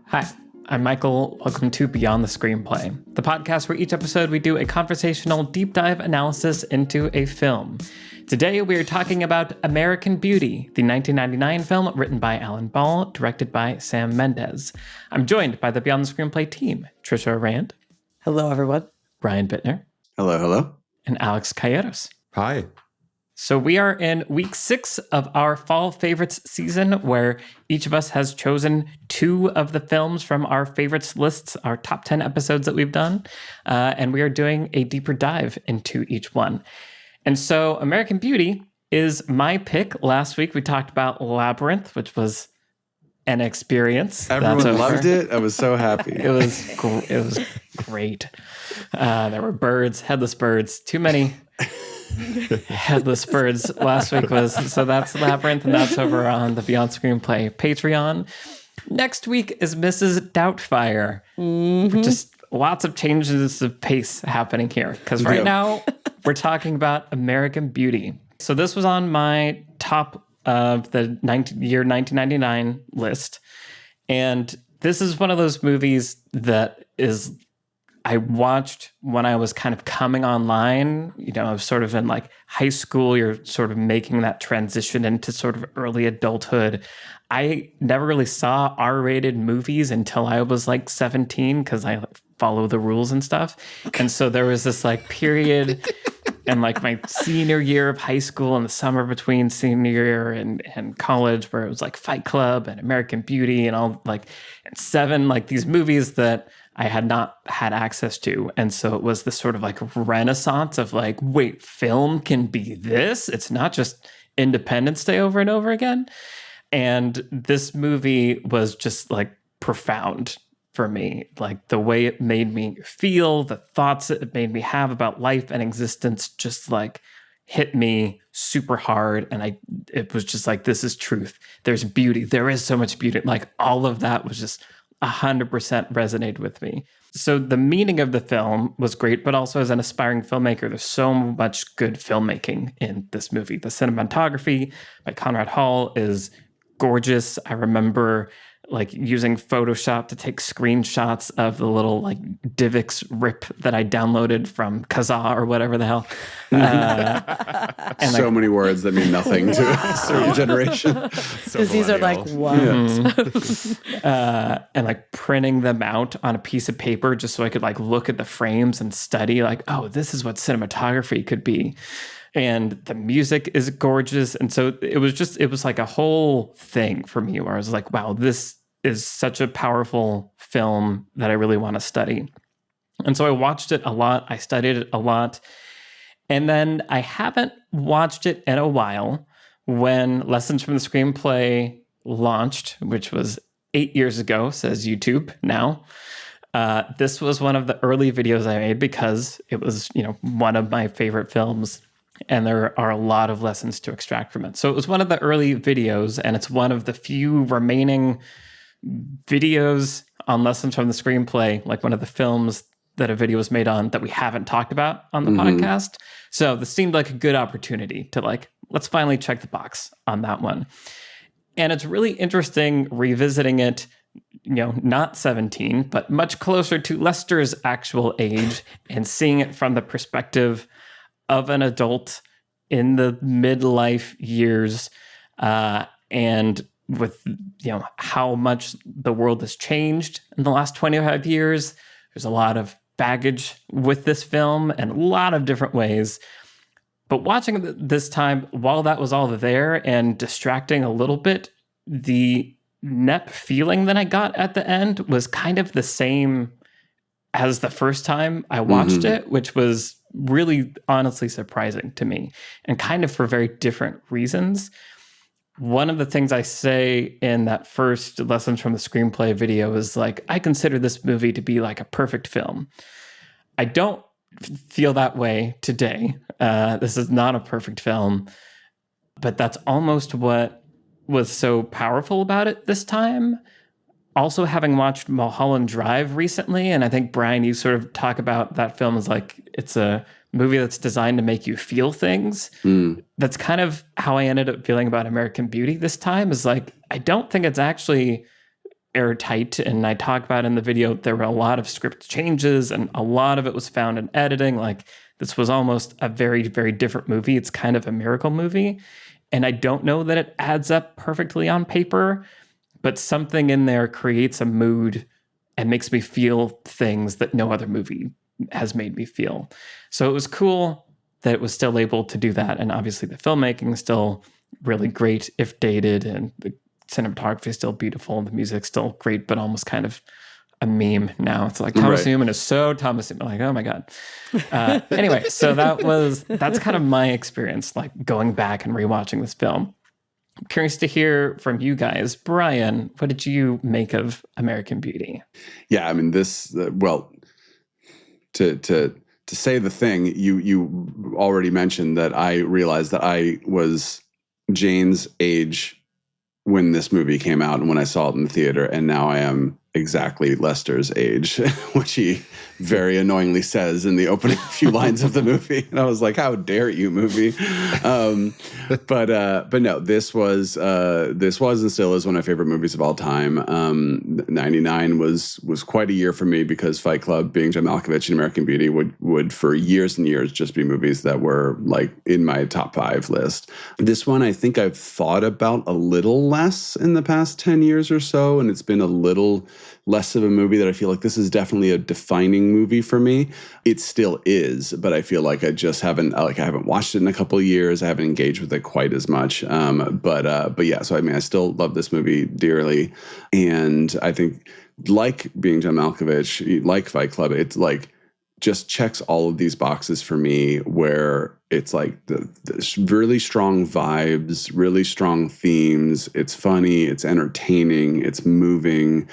Hi, I'm Michael. Welcome to Beyond the Screenplay, the podcast where each episode we do a conversational deep dive analysis into a film. Today we are talking about American Beauty, the 1999 film written by Alan Ball, directed by Sam Mendes. I'm joined by the Beyond the Screenplay team, Trisha Rand. Hello, everyone. Brian Bittner. Hello, hello. And Alex Calleros. Hi. So we are in week 6 of our Fall Favorites season, where each of us has chosen 2 of the films from our favorites lists, our top 10 episodes that we've done, and we are doing a deeper dive into each one. And so American Beauty is my pick. Last week we talked about Labyrinth, which was an experience. Everyone loved it. I was so happy. It was great. There were birds, headless birds, too many headless birds. Last week was, so that's Labyrinth, and that's over on the Beyond Screenplay Patreon. Next week is Mrs. Doubtfire. Just lots of changes of pace happening here, because right now we're talking about American Beauty. So this was on my top of the year 1999 list, and this is one of those movies that is I watched when I was kind of coming online. You know, I was sort of in like high school. You're sort of making that transition into sort of early adulthood. I never really saw R-rated movies until I was like 17 because I follow the rules and stuff. And so there was this like period in like my senior year of high school and the summer between senior year and college where it was like Fight Club and American Beauty and all like, and Seven, like these movies that I had not had access to. And so it was this sort of like renaissance of like, wait, film can be this? It's not just Independence Day over and over again. And this movie was just like profound for me. Like the way it made me feel, the thoughts it made me have about life and existence just like hit me super hard. And it was just like, this is truth. There's beauty. There is so much beauty. Like all of that was just 100% resonated with me. So the meaning of the film was great, but also as an aspiring filmmaker, there's so much good filmmaking in this movie. The cinematography by Conrad Hall is gorgeous. I remember like using Photoshop to take screenshots of the little like DivX rip that I downloaded from Kazaa or whatever the hell. And so many words that mean nothing to a certain generation. Because these are like, what? And like printing them out on a piece of paper just so I could like look at the frames and study like, oh, this is what cinematography could be. And the music is gorgeous. And so it was like a whole thing for me where I was like, wow, this is such a powerful film that I really want to study. And so I watched it a lot. I studied it a lot. And then I haven't watched it in a while. When Lessons from the Screenplay launched, which was 8 years ago, says YouTube now. This was one of the early videos I made because it was, you know, one of my favorite films. And there are a lot of lessons to extract from it. So it was one of the early videos, and it's one of the few remaining videos on Lessons from the Screenplay, like one of the films that a video was made on that we haven't talked about on the podcast. So this seemed like a good opportunity to like, let's finally check the box on that one. And it's really interesting revisiting it, you know, not 17, but much closer to Lester's actual age and seeing it from the perspective of an adult in the midlife years, and with, you know, how much the world has changed in the last 25 years. There's a lot of baggage with this film in a lot of different ways. But watching it this time, while that was all there and distracting a little bit, the net feeling that I got at the end was kind of the same as the first time I watched it, which was really honestly surprising to me and kind of for very different reasons. One of the things I say in that first Lessons from the Screenplay video is like, I consider this movie to be like a perfect film. I don't feel that way today. This is not a perfect film, but that's almost what was so powerful about it this time. Also, having watched Mulholland Drive recently, and I think, Brian, you sort of talk about that film as like, it's a movie that's designed to make you feel things. That's kind of how I ended up feeling about American Beauty this time, is like, I don't think it's actually airtight. And I talk about in the video, there were a lot of script changes and a lot of it was found in editing. Like this was almost a very, very different movie. It's kind of a miracle movie. And I don't know that it adds up perfectly on paper, but something in there creates a mood and makes me feel things that no other movie has made me feel. So it was cool that it was still able to do that. And obviously the filmmaking is still really great, if dated, and the cinematography is still beautiful, and the music's still great, but almost kind of a meme now. It's like Thomas Newman is so Thomas Newman. Like, oh my God. Anyway, so that's kind of my experience, like going back and rewatching this film. I'm curious to hear from you guys. Brian, what did you make of American Beauty? Yeah, I mean, this, to say the thing, you already mentioned that I realized that I was Jane's age when this movie came out and when I saw it in the theater, and now I am exactly Lester's age, which he very annoyingly says in the opening few lines of the movie. And I was like, how dare you, movie? But no, this was and still is one of my favorite movies of all time. 99 was quite a year for me because Fight Club, being John Malkovich, and American Beauty would for years and years just be movies that were like in my top 5 list. This one, I think I've thought about a little less in the past 10 years or so, and it's been a little less of a movie that I feel like this is definitely a defining movie for me. It still is, but I feel like I haven't watched it in a couple of years. I haven't engaged with it quite as much. But yeah, so I mean, I still love this movie dearly. And I think, like being John Malkovich, like Fight Club, it's like just checks all of these boxes for me, where it's like the really strong vibes, really strong themes. It's funny, it's entertaining, it's moving.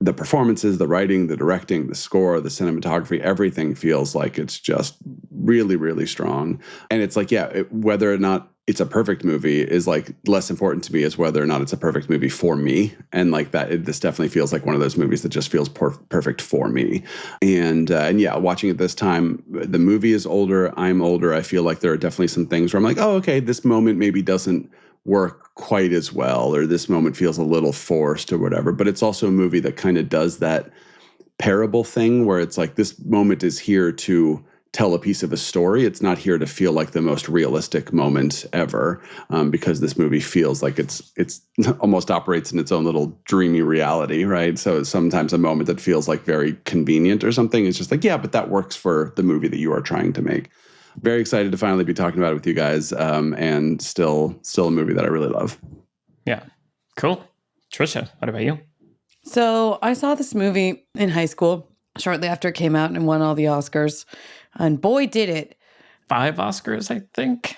The performances, the writing, the directing, the score, the cinematography, everything feels like it's just really, really strong. And it's like, yeah, whether or not it's a perfect movie is like less important to me as whether or not it's a perfect movie for me. And like that, this definitely feels like one of those movies that just feels perfect for me. And yeah, watching it this time, the movie is older, I'm older. I feel like there are definitely some things where I'm like, oh, okay, this moment maybe doesn't work quite as well, or this moment feels a little forced or whatever. But it's also a movie that kind of does that parable thing where it's like, this moment is here to tell a piece of a story. It's not here to feel like the most realistic moment ever, because this movie feels like it's almost operates in its own little dreamy reality, right? So sometimes a moment that feels like very convenient or something is just like, yeah, but that works for the movie that you are trying to make. Very excited to finally be talking about it with you guys, and still a movie that I really love. Yeah, cool. Trisha, what about you? So I saw this movie in high school shortly after it came out and won all the Oscars. And boy, did it. 5 Oscars, I think.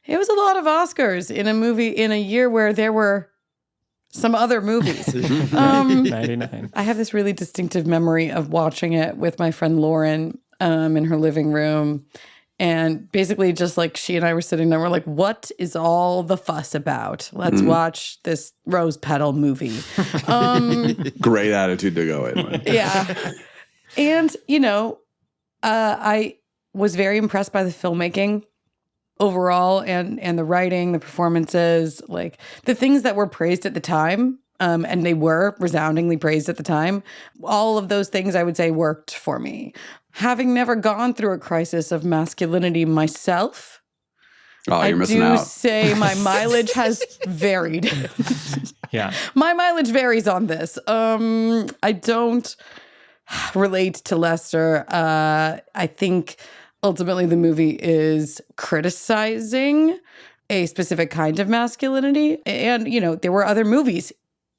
It was a lot of Oscars in a movie in a year where there were some other movies. 99. I have this really distinctive memory of watching it with my friend Lauren in her living room. And basically just like she and I were sitting there, we're like, what is all the fuss about? Let's watch this rose petal movie. Great attitude to go in with. Yeah. And, I was very impressed by the filmmaking overall and the writing, the performances, like the things that were praised at the time. And they were resoundingly praised at the time. All of those things I would say worked for me. Having never gone through a crisis of masculinity myself, you're missing out. I do say my mileage has varied. Yeah. My mileage varies on this. I don't relate to Lester. I think ultimately the movie is criticizing a specific kind of masculinity. And, there were other movies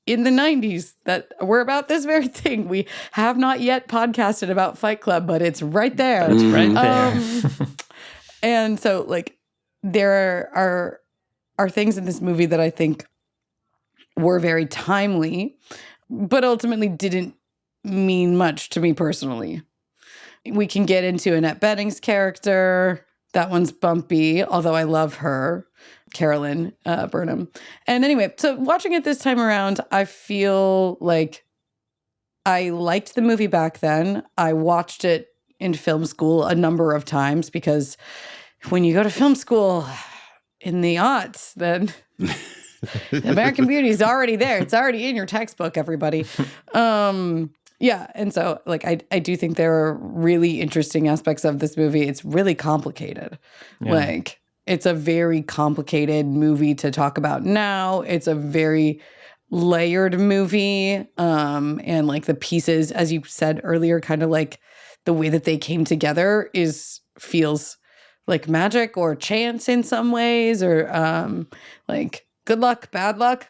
in the 90s that were about this very thing. We have not yet podcasted about Fight Club, but it's right there. It's right there. And so, like, there are things in this movie that I think were very timely, but ultimately didn't mean much to me personally. We can get into Annette Bening's character. That one's bumpy, although I love her. Carolyn Burnham. And anyway, so watching it this time around, I feel like I liked the movie back then. I watched it in film school a number of times because when you go to film school in the aughts, then American Beauty is already there. It's already in your textbook, everybody. Yeah. And so like, I do think there are really interesting aspects of this movie. It's really complicated. Yeah. Like, it's a very complicated movie to talk about now. It's a very layered movie. And like the pieces, as you said earlier, kind of like the way that they came together feels like magic or chance in some ways, or like good luck, bad luck,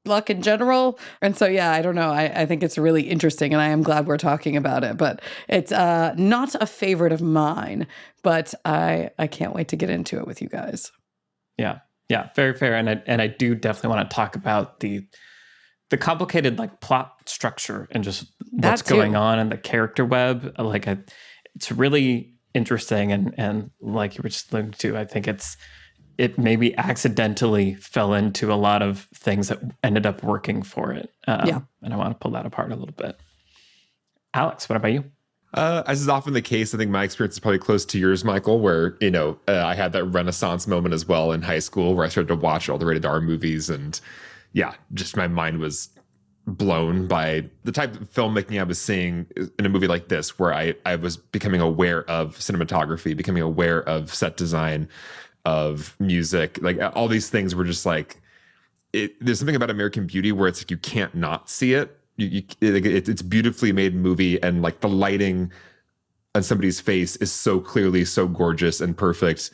luck in general. And so, yeah, I don't know. I think it's really interesting, and I am glad we're talking about it. But it's not a favorite of mine, but I can't wait to get into it with you guys. Yeah. Yeah. Very fair. And I do definitely want to talk about the complicated like plot structure and just what's going on in the character web. Like it's really interesting, and like you were just alluding to, I think it maybe accidentally fell into a lot of things that ended up working for it. And I want to pull that apart a little bit. Alex, what about you? As is often the case, I think my experience is probably close to yours, Michael, where, I had that renaissance moment as well in high school where I started to watch all the rated R movies, and just my mind was blown by the type of filmmaking I was seeing in a movie like this, where I was becoming aware of cinematography, becoming aware of set design, of music. Like all these things were just like, there's something about American Beauty where it's like you can't not see it. It's beautifully made movie, and like the lighting on somebody's face is so clearly so gorgeous and perfect.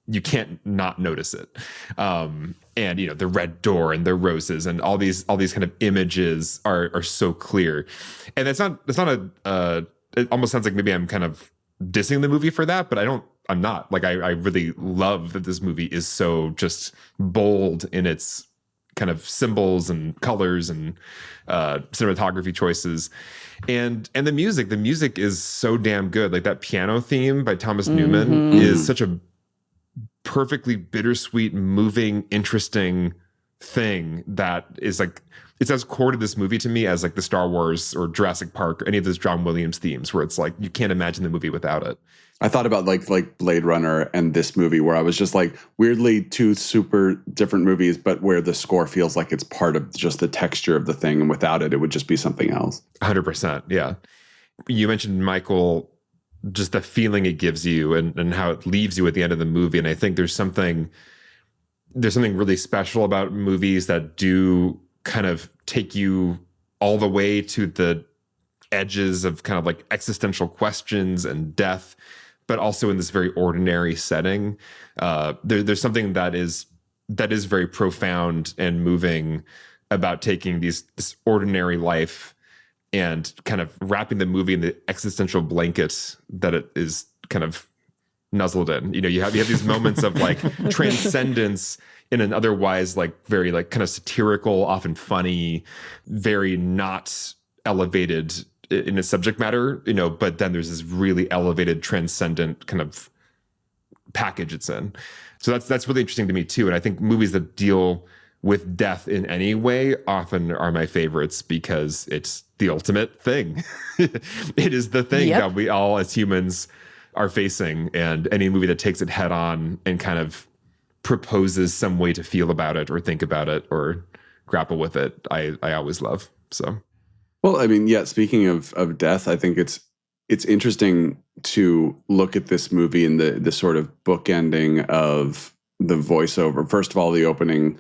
You can't not notice it. And the red door and the roses and all these kind of images are so clear. And it's not it almost sounds like maybe I'm kind of dissing the movie for that, but I'm not. Like I really love that this movie is so just bold in its kind of symbols and colors and cinematography choices. And the music is so damn good. Like that piano theme by Thomas Newman is such a perfectly bittersweet, moving, interesting thing that is like, it's as core to this movie to me as like the Star Wars or Jurassic Park or any of those John Williams themes, where it's like you can't imagine the movie without it. I thought about like Blade Runner and this movie, where I was just like, weirdly two super different movies, but where the score feels like it's part of just the texture of the thing, and without it, it would just be something else. 100%. Yeah. You mentioned, Michael, just the feeling it gives you and how it leaves you at the end of the movie. And I think there's something really special about movies that do kind of take you all the way to the edges of kind of like existential questions and death, but also in this very ordinary setting. There's something that is very profound and moving about taking this ordinary life and kind of wrapping the movie in the existential blanket that it is kind of nuzzled in. You have these moments of like transcendence in an otherwise like very like kind of satirical, often funny, very not elevated in its subject matter, but then there's this really elevated, transcendent kind of package it's in. So that's really interesting to me too. And I think movies that deal with death in any way often are my favorites, because it's the ultimate thing. It is the thing that we all as humans are facing, and any movie that takes it head on and kind of proposes some way to feel about it or think about it or grapple with it, I always love. So, well, I mean, yeah, speaking of death, I think it's interesting to look at this movie in the sort of bookending of the voiceover. First of all, the opening,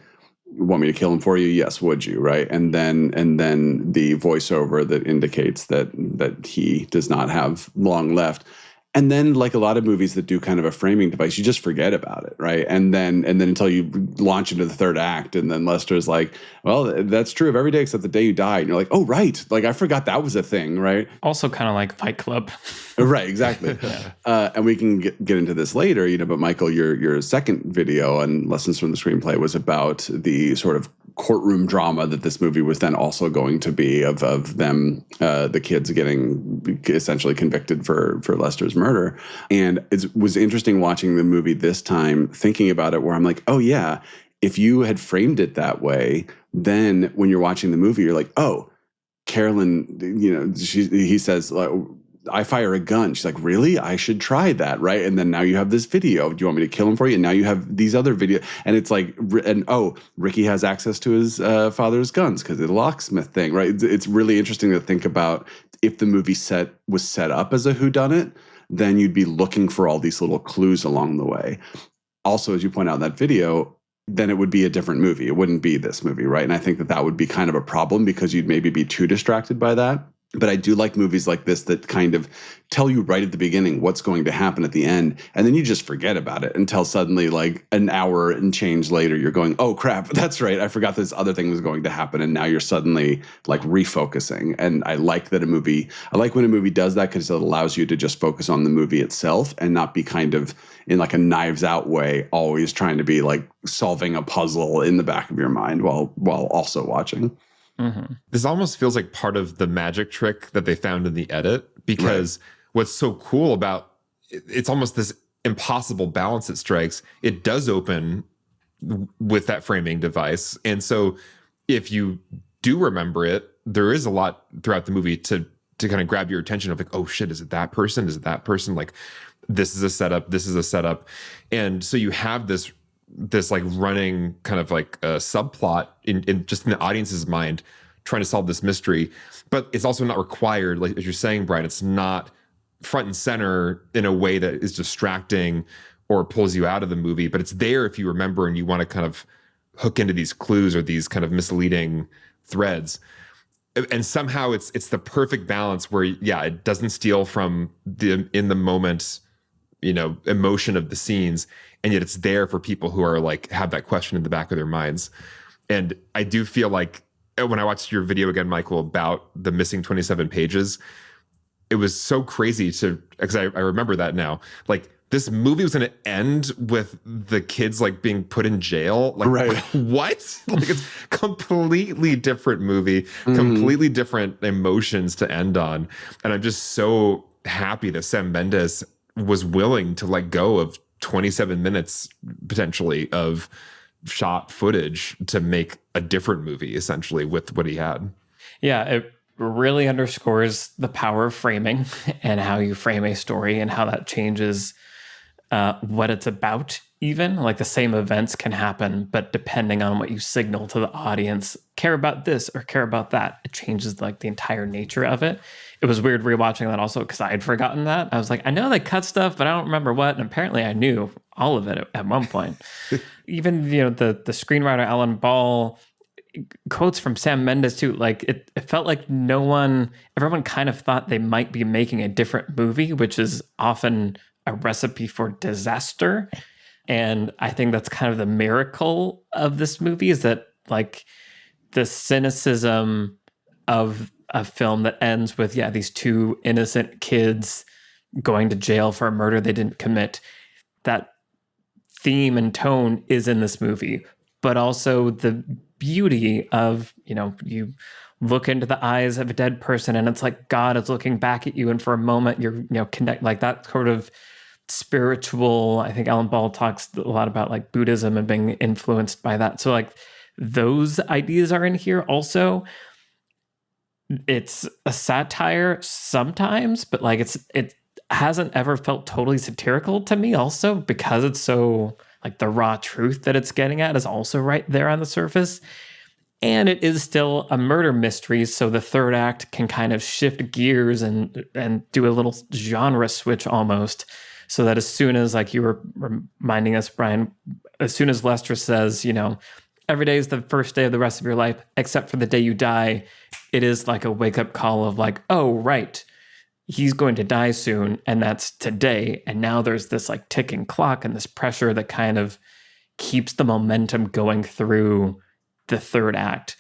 "Want me to kill him for you? Yes, would you?" Right, and then the voiceover that indicates that he does not have long left. And then, like a lot of movies that do kind of a framing device, you just forget about it, right? And then until you launch into the third act, and then Lester's like, "Well, that's true of every day except the day you died." And you're like, "Oh, right. Like I forgot that was a thing," right? Also kind of like Fight Club. Right, exactly. And we can get into this later, But Michael, your second video on Lessons from the Screenplay was about the sort of courtroom drama that this movie was then also going to be of them, the kids getting essentially convicted for Lester's murder. And it was interesting watching the movie this time, thinking about it, where I'm like, oh yeah, if you had framed it that way, then when you're watching the movie, you're like, oh, Carolyn, he says, I fire a gun. She's like, really? I should try that, right? And then now you have this video. Do you want me to kill him for you? And now you have these other video. And it's like, and oh, Ricky has access to his father's guns because of the locksmith thing, right? It's really interesting to think about if the movie was set up as a whodunit, then you'd be looking for all these little clues along the way. Also, as you point out in that video, then it would be a different movie. It wouldn't be this movie, right? And I think that would be kind of a problem because you'd maybe be too distracted by that. But I do like movies like this that kind of tell you right at the beginning what's going to happen at the end, and then you just forget about it until suddenly, like an hour and change later, you're going, oh crap, that's right, I forgot this other thing was going to happen, and now you're suddenly like refocusing. And I like when a movie does that because it allows you to just focus on the movie itself and not be kind of in like a Knives Out way, always trying to be like solving a puzzle in the back of your mind while also watching. Mm-hmm. This almost feels like part of the magic trick that they found in the edit, because what's so cool about it's almost this impossible balance it strikes. It does open with that framing device. And so if you do remember it, there is a lot throughout the movie to kind of grab your attention of like, oh shit, is it that person? Is it that person? Like, this is a setup. This is a setup. And so you have this like running kind of like a subplot in just in the audience's mind trying to solve this mystery, but it's also not required. Like, as you're saying, Brian, it's not front and center in a way that is distracting or pulls you out of the movie, but it's there if you remember and you want to kind of hook into these clues or these kind of misleading threads. And somehow it's the perfect balance where, yeah, it doesn't steal from the in the moment, emotion of the scenes, and yet it's there for people who are like have that question in the back of their minds. And I do feel like when I watched your video again, Michael, about the missing 27 pages, it was so crazy because I remember that now. Like, this movie was going to end with the kids like being put in jail. Like, right. What? Like, it's completely different movie, completely different emotions to end on. And I'm just so happy that Sam Mendes was willing to let go of 27 minutes potentially of shot footage to make a different movie essentially with what he had. Yeah, it really underscores the power of framing and how you frame a story and how that changes what it's about. Even like the same events can happen, but depending on what you signal to the audience, care about this or care about that, it changes like the entire nature of it. It was weird rewatching that also because I had forgotten that. I was like, I know they cut stuff, but I don't remember what. And apparently I knew all of it at one point. Even, the screenwriter Alan Ball quotes from Sam Mendes too. Like it felt like everyone kind of thought they might be making a different movie, which is often a recipe for disaster. And I think that's kind of the miracle of this movie, is that like the cynicism of a film that ends with, these two innocent kids going to jail for a murder they didn't commit. That theme and tone is in this movie, but also the beauty of, you look into the eyes of a dead person and it's like God is looking back at you. And for a moment you're, connect like that sort of spiritual. I think Alan Ball talks a lot about like Buddhism and being influenced by that. So like those ideas are in here also. It's a satire sometimes, but like it hasn't ever felt totally satirical to me also, because it's so like the raw truth that it's getting at is also right there on the surface. And it is still a murder mystery, so the third act can kind of shift gears and do a little genre switch almost, so that as soon as, like you were reminding us, Brian, as soon as Lester says, every day is the first day of the rest of your life, except for the day you die, it is like a wake-up call of like, oh, right, he's going to die soon, and that's today. And now there's this like ticking clock and this pressure that kind of keeps the momentum going through the third act.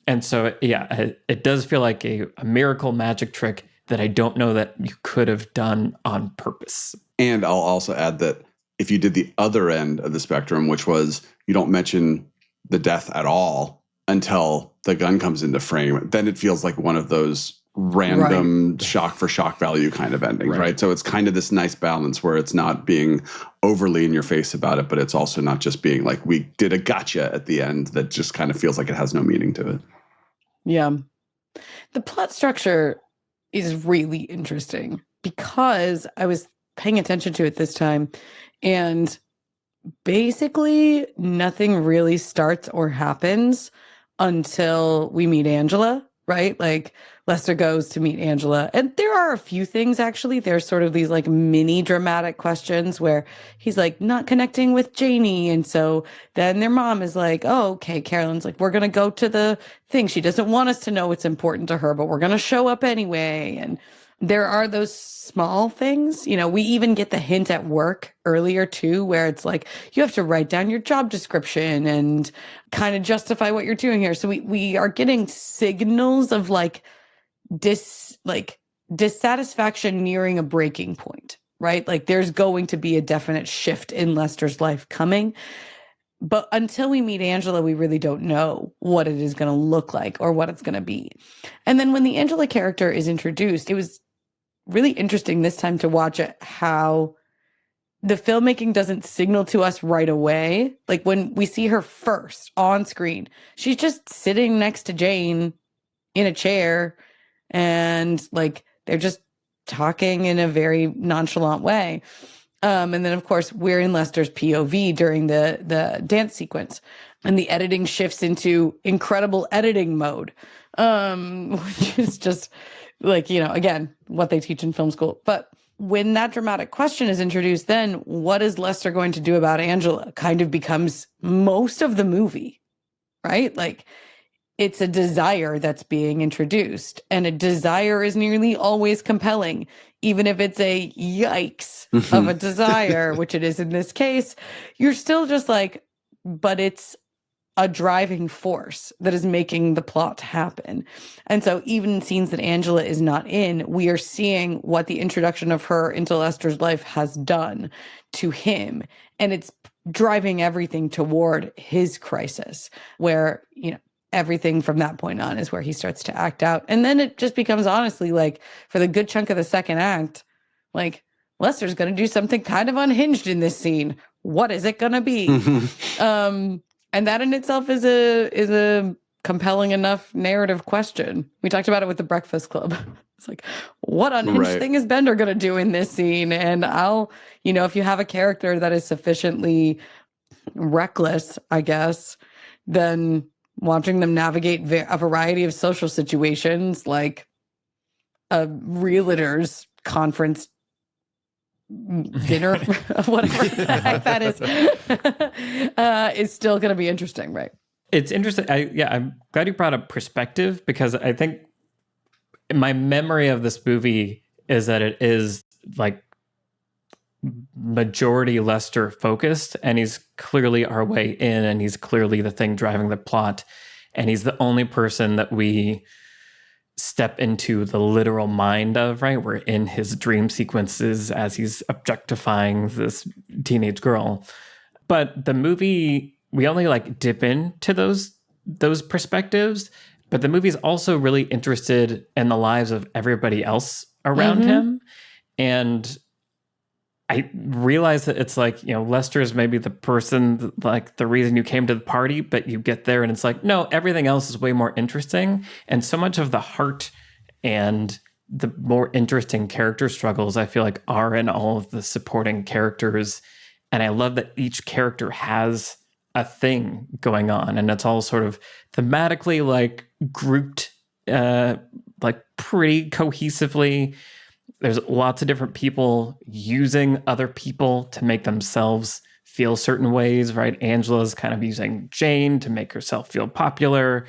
And so, it does feel like a miracle magic trick that I don't know that you could have done on purpose. And I'll also add that if you did the other end of the spectrum, which was you don't mention the death at all until the gun comes into frame, then it feels like one of those random shock for shock value kind of endings, right? So it's kind of this nice balance where it's not being overly in your face about it, but it's also not just being like, we did a gotcha at the end that just kind of feels like it has no meaning to it. Yeah. The plot structure is really interesting because I was paying attention to it this time, and basically nothing really starts or happens until we meet Angela, right? Like Lester goes to meet Angela, and there are a few things actually. There's sort of these like mini dramatic questions where he's like not connecting with Janie, and so then their mom is like, "Oh, okay." Carolyn's like, "We're gonna go to the thing." She doesn't want us to know what's important to her, but we're gonna show up anyway. And there are those small things. You know, we even get the hint at work earlier too, where it's like you have to write down your job description and kind of justify what you're doing here. So we are getting signals of like dissatisfaction nearing a breaking point, right? Like there's going to be a definite shift in Lester's life coming. But until we meet Angela, we really don't know what it is going to look like or what it's going to be. And then when the Angela character is introduced, it was really interesting this time to watch it, how the filmmaking doesn't signal to us right away. Like when we see her first on screen, she's just sitting next to Jane in a chair, and like they're just talking in a very nonchalant way. And then of course we're in Lester's POV during the dance sequence, and the editing shifts into incredible editing mode, which is just like, you know, again, what they teach in film school. But when that dramatic question is introduced, then what is Lester going to do about Angela kind of becomes most of the movie, right? Like it's a desire that's being introduced, and a desire is nearly always compelling, even if it's a yikes of a desire, which it is in this case. You're still just like, but it's a driving force that is making the plot happen. And so even in scenes that Angela is not in, we are seeing what the introduction of her into Lester's life has done to him. And it's driving everything toward his crisis, where, you know, everything from that point on is where he starts to act out. And then it just becomes, honestly, like for the good chunk of the second act, like Lester's going to do something kind of unhinged in this scene. What is it going to be? And that in itself is a compelling enough narrative question. We talked about it with the Breakfast Club. It's like, what unhinged thing is Bender going to do in this scene? And you know, if you have a character that is sufficiently reckless, I guess, then watching them navigate a variety of social situations, like a realtors conference dinner, whatever the heck that is still going to be interesting, right? It's interesting. I'm glad you brought up perspective, because I think my memory of this movie is that it is like majority Lester focused, and he's clearly our way in, and he's clearly the thing driving the plot, and he's the only person that we step into the literal mind of, right? We're in his dream sequences as he's objectifying this teenage girl. But the movie, we only like dip into those perspectives, but the movie's also really interested in the lives of everybody else around him. And I realize that it's like, you know, Lester is maybe the person, like the reason you came to the party, but you get there and it's like, no, everything else is way more interesting. And so much of the heart and the more interesting character struggles, I feel like, are in all of the supporting characters. And I love that each character has a thing going on, and it's all sort of thematically like grouped, like pretty cohesively. There's lots of different people using other people to make themselves feel certain ways, right? Angela's kind of using Jane to make herself feel popular.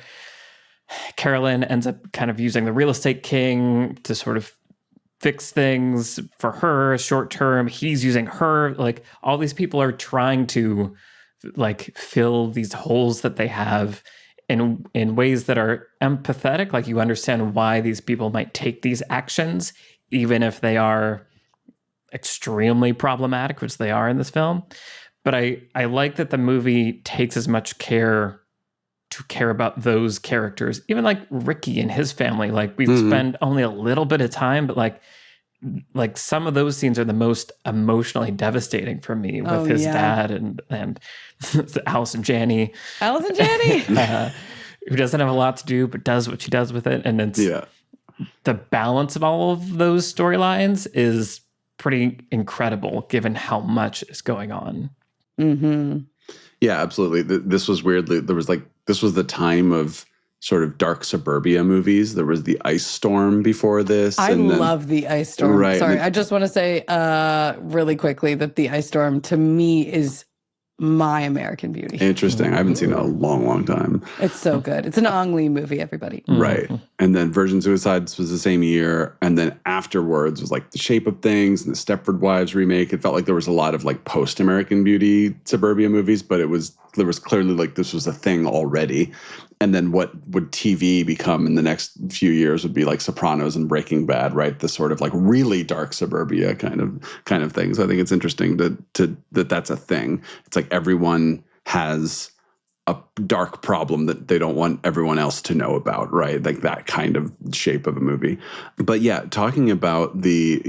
Carolyn ends up kind of using the real estate king to sort of fix things for her short term. He's using her. Like all these people are trying to like fill these holes that they have in ways that are empathetic. Like you understand why these people might take these actions, even if they are extremely problematic, which they are in this film. But I like that the movie takes as much care to care about those characters, even like Ricky and his family. Like we spend only a little bit of time, but like some of those scenes are the most emotionally devastating for me with his dad and Allison Janney. Allison Janney! Who doesn't have a lot to do, but does what she does with it. And it's the balance of all of those storylines is pretty incredible given how much is going on. Mm-hmm. Yeah, absolutely. This was weirdly, this was the time of sort of dark suburbia movies. There was the Ice Storm before this. I love the Ice Storm. Right, Sorry, I just want to say really quickly that the Ice Storm to me is my American Beauty. Interesting. I haven't seen it in a long, long time. It's so good. It's an Ang Lee movie, everybody. Right. And then Virgin Suicides was the same year. And then afterwards was like The Shape of Things and the Stepford Wives remake. It felt like there was a lot of like post-American Beauty suburbia movies, but there was clearly like this was a thing already. And then what would TV become in the next few years would be like Sopranos and Breaking Bad, right? The sort of like really dark suburbia kind of things. I think it's interesting that's a thing. It's like everyone has a dark problem that they don't want everyone else to know about, right? Like that kind of shape of a movie. But yeah, talking about the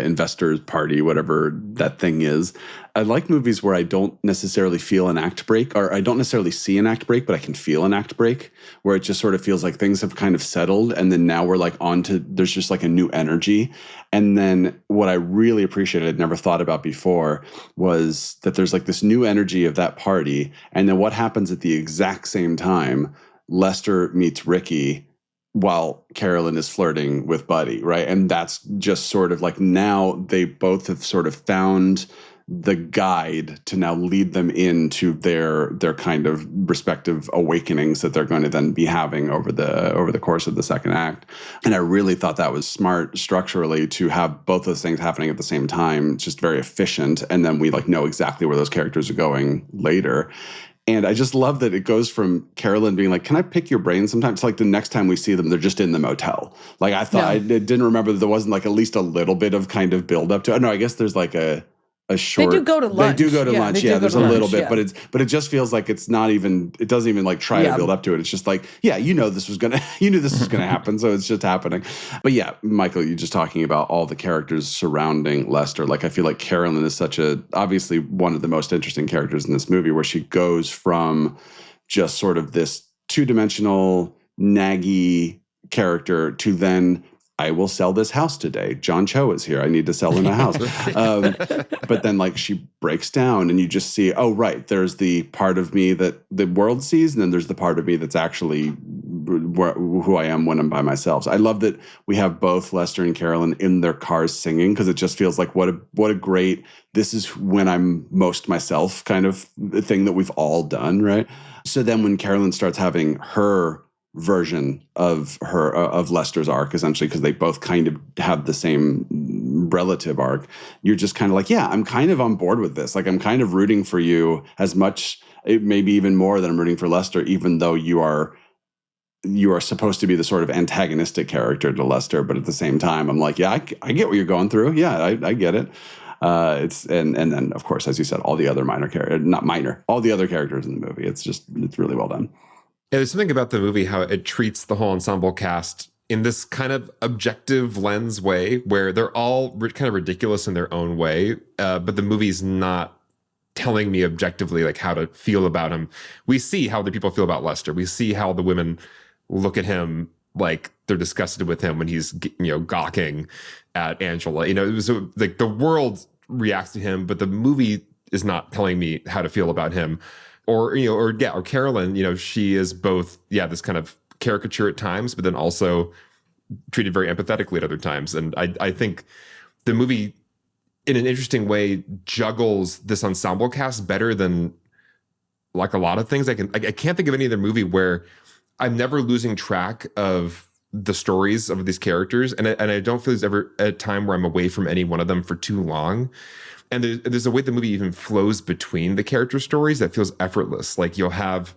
investors party, whatever that thing is, I like movies where I don't necessarily feel an act break, or I don't necessarily see an act break, but I can feel an act break, where it just sort of feels like things have kind of settled. And then now we're like there's just like a new energy. And then what I really appreciated, I'd never thought about before, was that there's like this new energy of that party. And then what happens at the exact same time, Lester meets Ricky while Carolyn is flirting with Buddy, right? And that's just sort of like now they both have sort of found the guide to now lead them into their kind of respective awakenings that they're going to then be having over the course of the second act. And I really thought that was smart structurally to have both those things happening at the same time. It's just very efficient. And then we like know exactly where those characters are going later. And I just love that it goes from Carolyn being like, can I pick your brain sometimes? Like the next time we see them, they're just in the motel. Like I thought, I didn't remember that there wasn't like at least a little bit of kind of build up to it. No, I guess there's like a short. They do go to lunch. They do go to lunch. Yeah, there's a little bit, yeah. but it just feels like it's not even. It doesn't even like try to build up to it. It's just like, yeah, you knew this was gonna happen, so it's just happening. But yeah, Michael, you're just talking about all the characters surrounding Lester. Like I feel like Carolyn is obviously one of the most interesting characters in this movie, where she goes from just sort of this two-dimensional naggy character to then, I will sell this house today. John Cho is here. I need to sell him a house. But then like she breaks down and you just see, oh, right, there's the part of me that the world sees. And then there's the part of me that's actually who I am when I'm by myself. So I love that we have both Lester and Carolyn in their cars singing, because it just feels like what a great, this is when I'm most myself kind of thing that we've all done, right? So then when Carolyn starts having her version of Lester's arc, essentially, because they both kind of have the same relative arc, you're just kind of like, yeah, I'm kind of on board with this. Like I'm kind of rooting for you as much, maybe even more than I'm rooting for Lester, even though you are supposed to be the sort of antagonistic character to Lester, but at the same time, I'm like, yeah, I get what you're going through. Yeah, I get it. It's and then of course, as you said, all the other all the other characters in the movie. It's really well done. Yeah, there's something about the movie, how it treats the whole ensemble cast in this kind of objective lens way, where they're all kind of ridiculous in their own way, but the movie's not telling me objectively like how to feel about him. We see how the people feel about Lester. We see how the women look at him like they're disgusted with him when he's gawking at Angela. It was like the world reacts to him, but the movie is not telling me how to feel about him. Or Carolyn, she is both, this kind of caricature at times, but then also treated very empathetically at other times. And I think the movie, in an interesting way, juggles this ensemble cast better than like a lot of things. I can't think of any other movie where I'm never losing track of the stories of these characters, and I don't feel there's ever a time where I'm away from any one of them for too long. And there's a way the movie even flows between the character stories that feels effortless. Like you'll have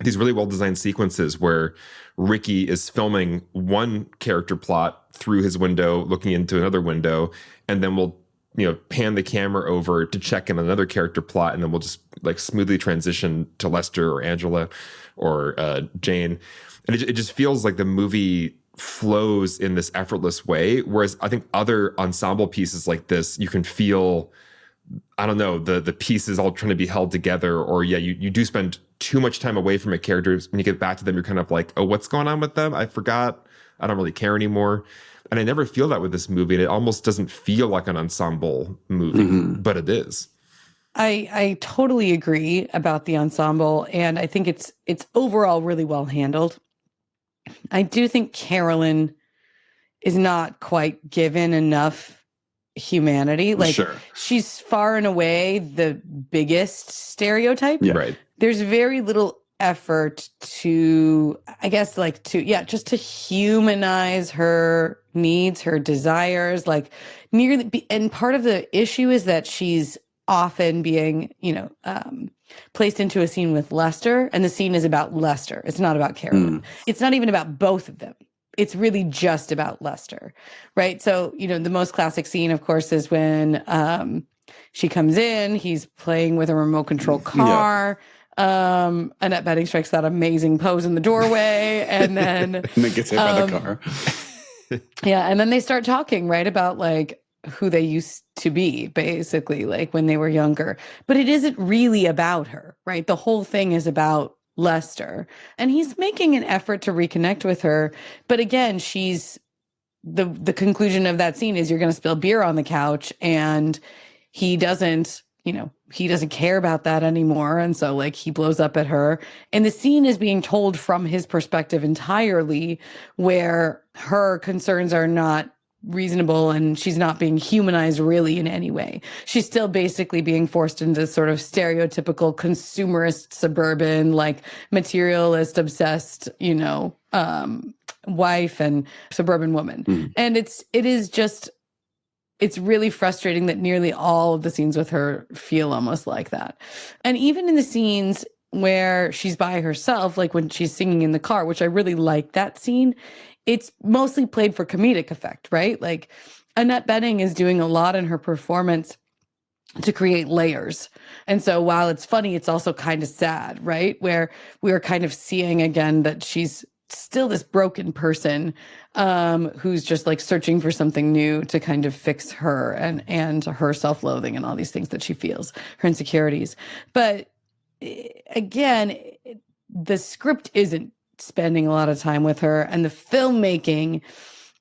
these really well-designed sequences where Ricky is filming one character plot through his window, looking into another window, and then we'll pan the camera over to check in another character plot, and then we'll just like smoothly transition to Lester or Angela or Jane. And it just feels like the movie flows in this effortless way, whereas I think other ensemble pieces like this, you can feel, I don't know, the pieces all trying to be held together, or you do spend too much time away from a character. When you get back to them, you're kind of like, oh, what's going on with them? I forgot I don't really care anymore. And I never feel that with this movie. And it almost doesn't feel like an ensemble movie, but it is. I totally agree about the ensemble, and I think it's overall really well handled. I do think Carolyn is not quite given enough humanity. Like, she's far and away the biggest stereotype. Yeah. Right. There's very little effort to, I guess, like just to humanize her needs, her desires, like and part of the issue is that she's often being, placed into a scene with Lester, and the scene is about Lester. It's not about Carolyn. It's not even about both of them. It's really just about Lester, right? So, the most classic scene, of course, is when she comes in, he's playing with a remote control car. Annette Bening strikes that amazing pose in the doorway, and then gets hit by the car. And then they start talking, right, about like who they used to be, basically, like when they were younger. But it isn't really about her, right? The whole thing is about Lester, and he's making an effort to reconnect with her. But again, she's the conclusion of that scene is you're going to spill beer on the couch, and he doesn't care about that anymore. And so like he blows up at her, and the scene is being told from his perspective entirely, where her concerns are not reasonable and she's not being humanized really in any way. She's still basically being forced into sort of stereotypical consumerist suburban, like materialist obsessed, wife and suburban woman. And it's really frustrating that nearly all of the scenes with her feel almost like that. And even in the scenes where she's by herself, like when she's singing in the car, which I really like that scene, it's mostly played for comedic effect, right? Like Annette Bening is doing a lot in her performance to create layers. And so while it's funny, it's also kind of sad, right? Where we're kind of seeing again that she's still this broken person who's just like searching for something new to kind of fix her and her self-loathing and all these things that she feels, her insecurities. But again, the script isn't spending a lot of time with her, and the filmmaking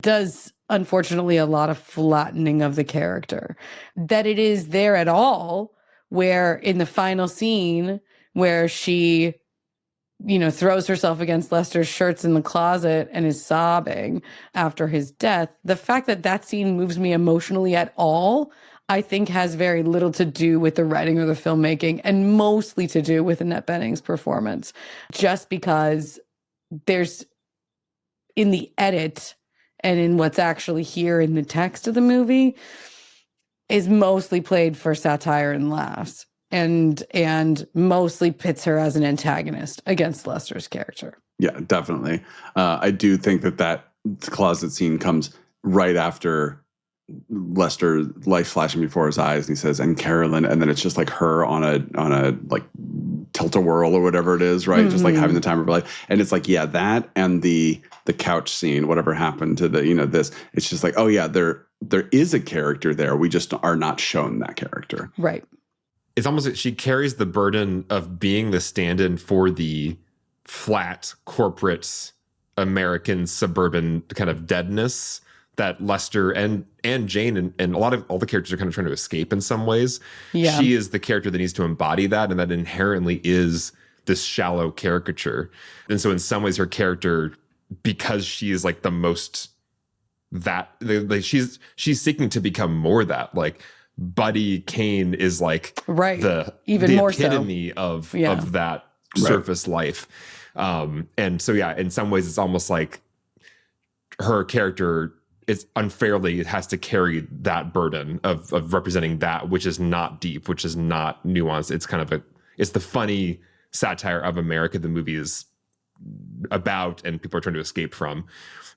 does unfortunately a lot of flattening of the character. That it is there at all, where in the final scene where she throws herself against Lester's shirts in the closet and is sobbing after his death, the fact that that scene moves me emotionally at all, I think has very little to do with the writing or the filmmaking, and mostly to do with Annette Bening's performance, just because there's in the edit and in what's actually here in the text of the movie is mostly played for satire and laughs, and mostly pits her as an antagonist against Lester's character. Yeah, definitely. I do think that closet scene comes right after Lester, life flashing before his eyes, and he says, "And Carolyn," and then it's just like her on a like tilt-a-whirl or whatever it is, right? Just like having the time of her life. And it's like, yeah, that and the couch scene, whatever happened to the, this, it's just like, oh yeah, there is a character there. We just are not shown that character. Right. It's almost like she carries the burden of being the stand-in for the flat corporate American suburban kind of deadness that Lester and Jane and a lot of all the characters are kind of trying to escape in some ways. Yeah. She is the character that needs to embody that, and that inherently is this shallow caricature. And so in some ways her character, because she is like the most that, like she's seeking to become more that, like Buddy Kane is like the more epitome of that surface life. And so, yeah, in some ways it's almost like her character is unfairly, it has to carry that burden of representing that, which is not deep, which is not nuanced. It's kind of it's the funny satire of America the movie is about and people are trying to escape from.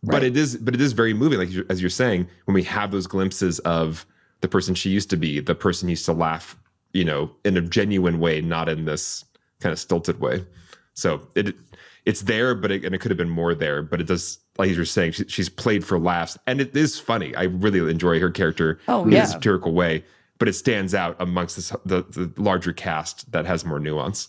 Right. But it is very moving, like as you're saying, when we have those glimpses of the person she used to be, the person who used to laugh, in a genuine way, not in this kind of stilted way. So it's there, but it could have been more there. But it does, like you're saying, she's played for laughs, and it is funny. I really enjoy her character in a satirical way, but it stands out amongst the larger cast that has more nuance.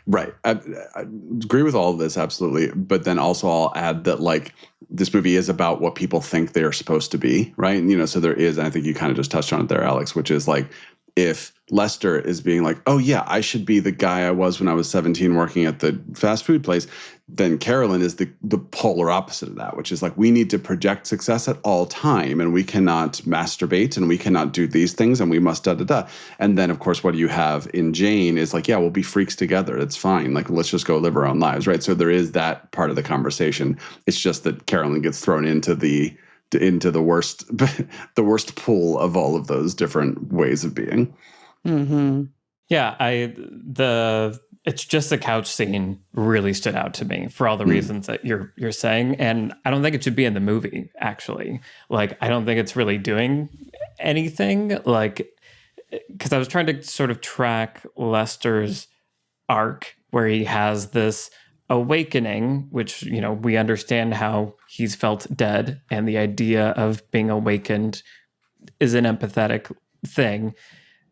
Right. I agree with all of this, absolutely. But then also I'll add that like this movie is about what people think they're supposed to be, right? And, so there is, and I think you kind of just touched on it there, Alex, which is like if Lester is being like, oh yeah, I should be the guy I was when I was 17 working at the fast food place, then Carolyn is the polar opposite of that, which is like we need to project success at all time and we cannot masturbate and we cannot do these things and we must da-da-da. And then, of course, what you have in Jane is like, yeah, we'll be freaks together. It's fine. Like, let's just go live our own lives, right? So there is that part of the conversation. It's just that Carolyn gets thrown into the worst the worst pool of all of those different ways of being. Mm-hmm. Yeah, it's just the couch scene really stood out to me for all the reasons that you're saying, and I don't think it should be in the movie. Actually, like I don't think it's really doing anything. Like, because I was trying to sort of track Lester's arc where he has this awakening, which, we understand how he's felt dead, and the idea of being awakened is an empathetic thing.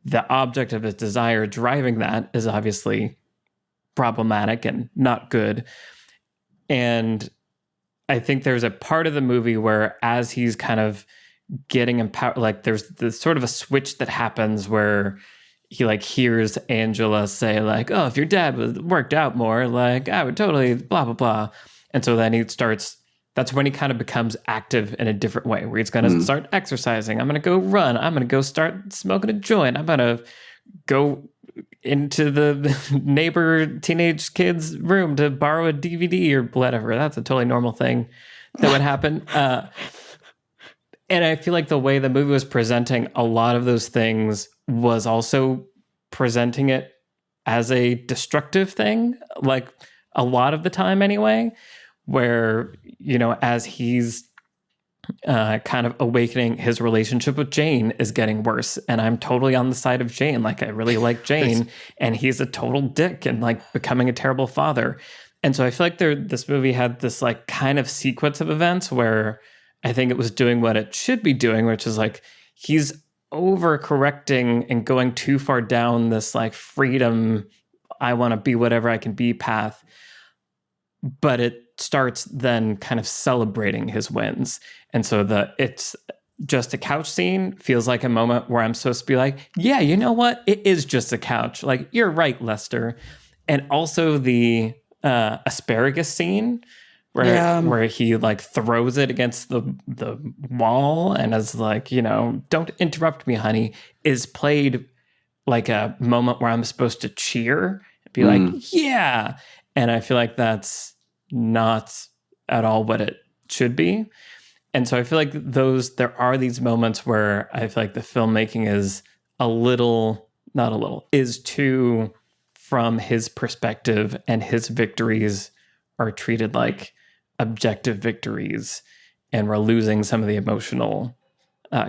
The object of his desire driving that is obviously problematic and not good. And I think there's a part of the movie where as he's kind of getting empowered, like there's this sort of a switch that happens where he like hears Angela say like, oh, if your dad was worked out more, like I would totally blah, blah, blah. And so then that's when he kind of becomes active in a different way, where he's going to start exercising. I'm going to go run. I'm going to go start smoking a joint. I'm going to go into the neighbor teenage kid's room to borrow a DVD or whatever. That's a totally normal thing that would happen. And I feel like the way the movie was presenting a lot of those things was also presenting it as a destructive thing, like a lot of the time anyway, where, as he's kind of awakening, his relationship with Jane is getting worse. And I'm totally on the side of Jane. Like, I really like Jane, and he's a total dick and like becoming a terrible father. And so I feel like this movie had this like kind of sequence of events where I think it was doing what it should be doing, which is like he's overcorrecting and going too far down this like freedom, I want to be whatever I can be path. But it starts then kind of celebrating his wins. And so it's just a couch scene feels like a moment where I'm supposed to be like, yeah, you know what? It is just a couch. Like, you're right, Lester. And also the asparagus scene where he like throws it against the wall and is like, don't interrupt me, honey, is played like a moment where I'm supposed to cheer and be like, yeah. And I feel like that's not at all what it should be. And so I feel like there are these moments where I feel like the filmmaking is is too from his perspective, and his victories are treated like objective victories, and we're losing some of the emotional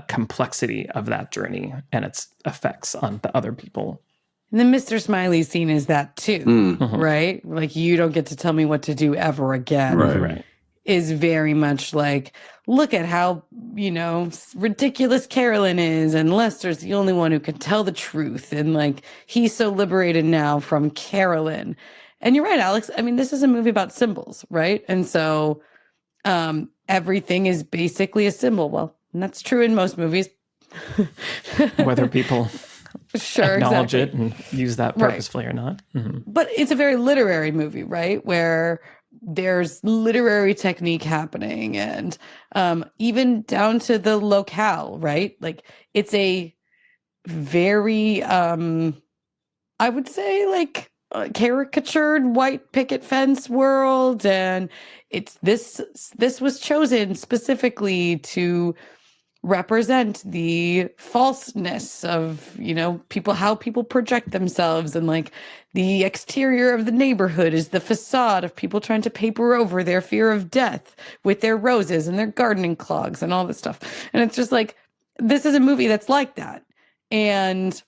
complexity of that journey and its effects on the other people. And the Mr. Smiley scene is that too, right? Like, you don't get to tell me what to do ever again. Right. Is very much like, look at how, ridiculous Carolyn is, and Lester's the only one who can tell the truth. And like, he's so liberated now from Carolyn. And you're right, Alex. I mean, this is a movie about symbols, right? And so everything is basically a symbol. Well, and that's true in most movies. Whether people acknowledge exactly. it and use that purposefully or not. But it's a very literary movie, right? Where there's literary technique happening, and even down to the locale, right? Like, it's a very, I would say, like, caricatured white picket fence world, and it's this was chosen specifically to represent the falseness of, how people project themselves, and like the exterior of the neighborhood is the facade of people trying to paper over their fear of death with their roses and their gardening clogs and all this stuff. And it's just like, this is a movie that's like that. And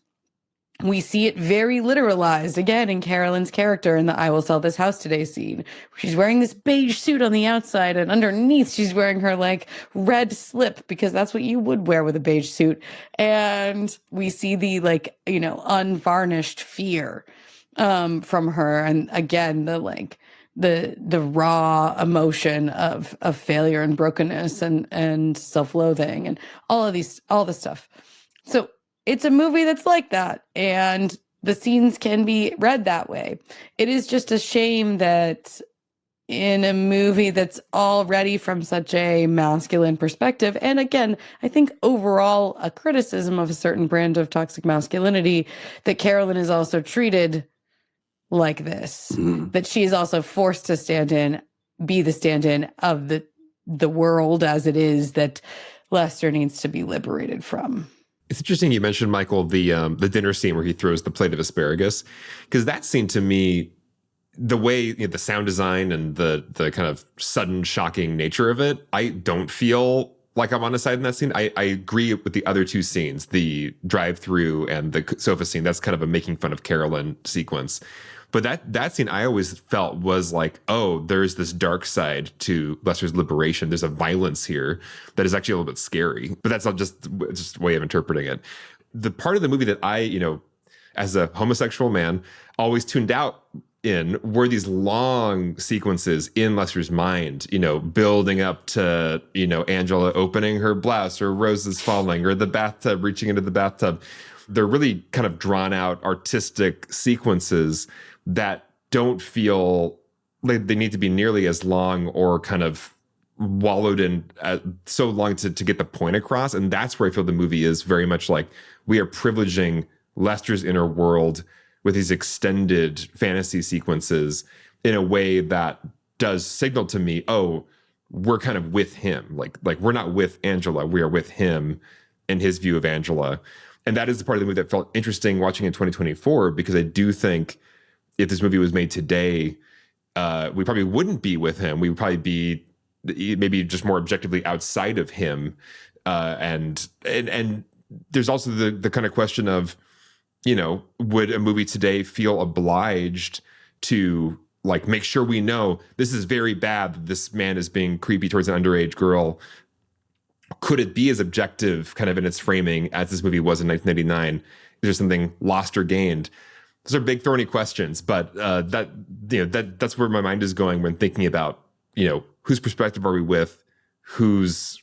we see it very literalized again in Carolyn's character in the I will sell this house today scene. She's wearing this beige suit on the outside, and underneath she's wearing her like red slip, because that's what you would wear with a beige suit. And we see the like, unvarnished fear. from her. And again, the raw emotion of failure and brokenness and self-loathing and all this stuff. So it's a movie that's like that, and the scenes can be read that way. It is just a shame that in a movie that's already from such a masculine perspective, and again, I think overall a criticism of a certain brand of toxic masculinity, that Carolyn is also treated like this, that she is also forced to be the stand-in of the world as it is, that Lester needs to be liberated from. It's interesting you mentioned, Michael, the dinner scene where he throws the plate of asparagus, because that scene to me, the way the sound design and the kind of sudden shocking nature of it, I don't feel like I'm on a side in that scene. I agree with the other two scenes, the drive-through and the sofa scene. That's kind of a making fun of Carolyn sequence. But that scene I always felt was like, oh, there's this dark side to Lester's liberation. There's a violence here that is actually a little bit scary. But that's not just a way of interpreting it. The part of the movie that I, as a homosexual man, always tuned out in were these long sequences in Lester's mind, building up to, Angela opening her blouse or roses falling or the bathtub, reaching into the bathtub. They're really kind of drawn out artistic sequences that don't feel like they need to be nearly as long or kind of wallowed in so long to get the point across. And that's where I feel the movie is very much like we are privileging Lester's inner world with these extended fantasy sequences in a way that does signal to me, oh, we're kind of with him. Like we're not with Angela, we are with him and his view of Angela. And that is the part of the movie that felt interesting watching in 2024, because I do think if this movie was made today, we probably wouldn't be with him. We would probably be maybe just more objectively outside of him. And there's also the kind of question of, would a movie today feel obliged to make sure we know this is very bad that this man is being creepy towards an underage girl? Could it be as objective kind of in its framing as this movie was in 1989? Is there something lost or gained? Those are big thorny questions, but that's where my mind is going when thinking about, whose perspective are we with? Whose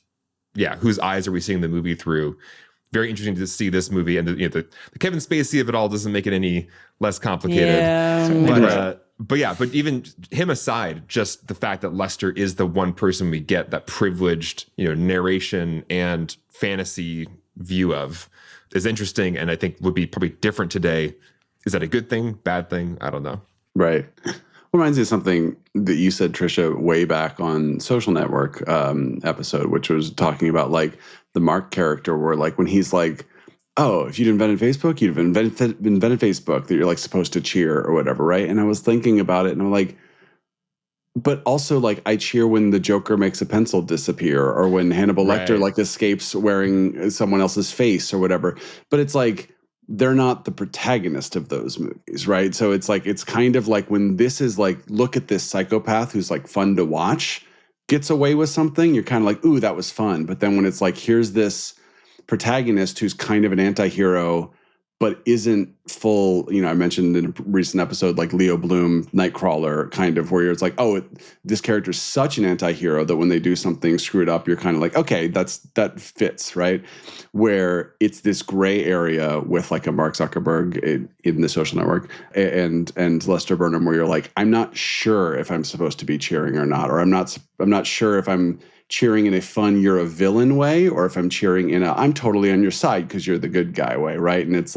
eyes are we seeing the movie through? Very interesting to see this movie, and the Kevin Spacey of it all doesn't make it any less complicated. Yeah, but even him aside, just the fact that Lester is the one person we get that privileged, narration and fantasy view of is interesting, and I think would be probably different today. Is that a good thing, bad thing? I don't know. Right. Reminds me of something that you said, Trisha, way back on Social Network episode, which was talking about the Mark character, where when he's like, oh, if you'd invented Facebook, you'd have invented Facebook, that you're supposed to cheer or whatever, right? And I was thinking about it, and I'm like, but also I cheer when the Joker makes a pencil disappear, or when Hannibal Lecter escapes wearing someone else's face or whatever. But it's they're not the protagonist of those movies, right? So it's kind of when this is look at this psychopath who's fun to watch, gets away with something, you're kind of ooh, that was fun. But then when it's here's this protagonist who's kind of an anti-hero, but isn't full, I mentioned in a recent episode, Leo Bloom, Nightcrawler, kind of, where it's this character's such an anti-hero that when they do something screwed up, you're kind of okay, that fits, right? Where it's this gray area with a Mark Zuckerberg in the Social Network and Lester Burnham, where you're I'm not sure if I'm supposed to be cheering or not, or I'm not sure if I'm cheering in a fun, you're a villain way, or if I'm cheering in a, I'm totally on your side because you're the good guy way, right? And it's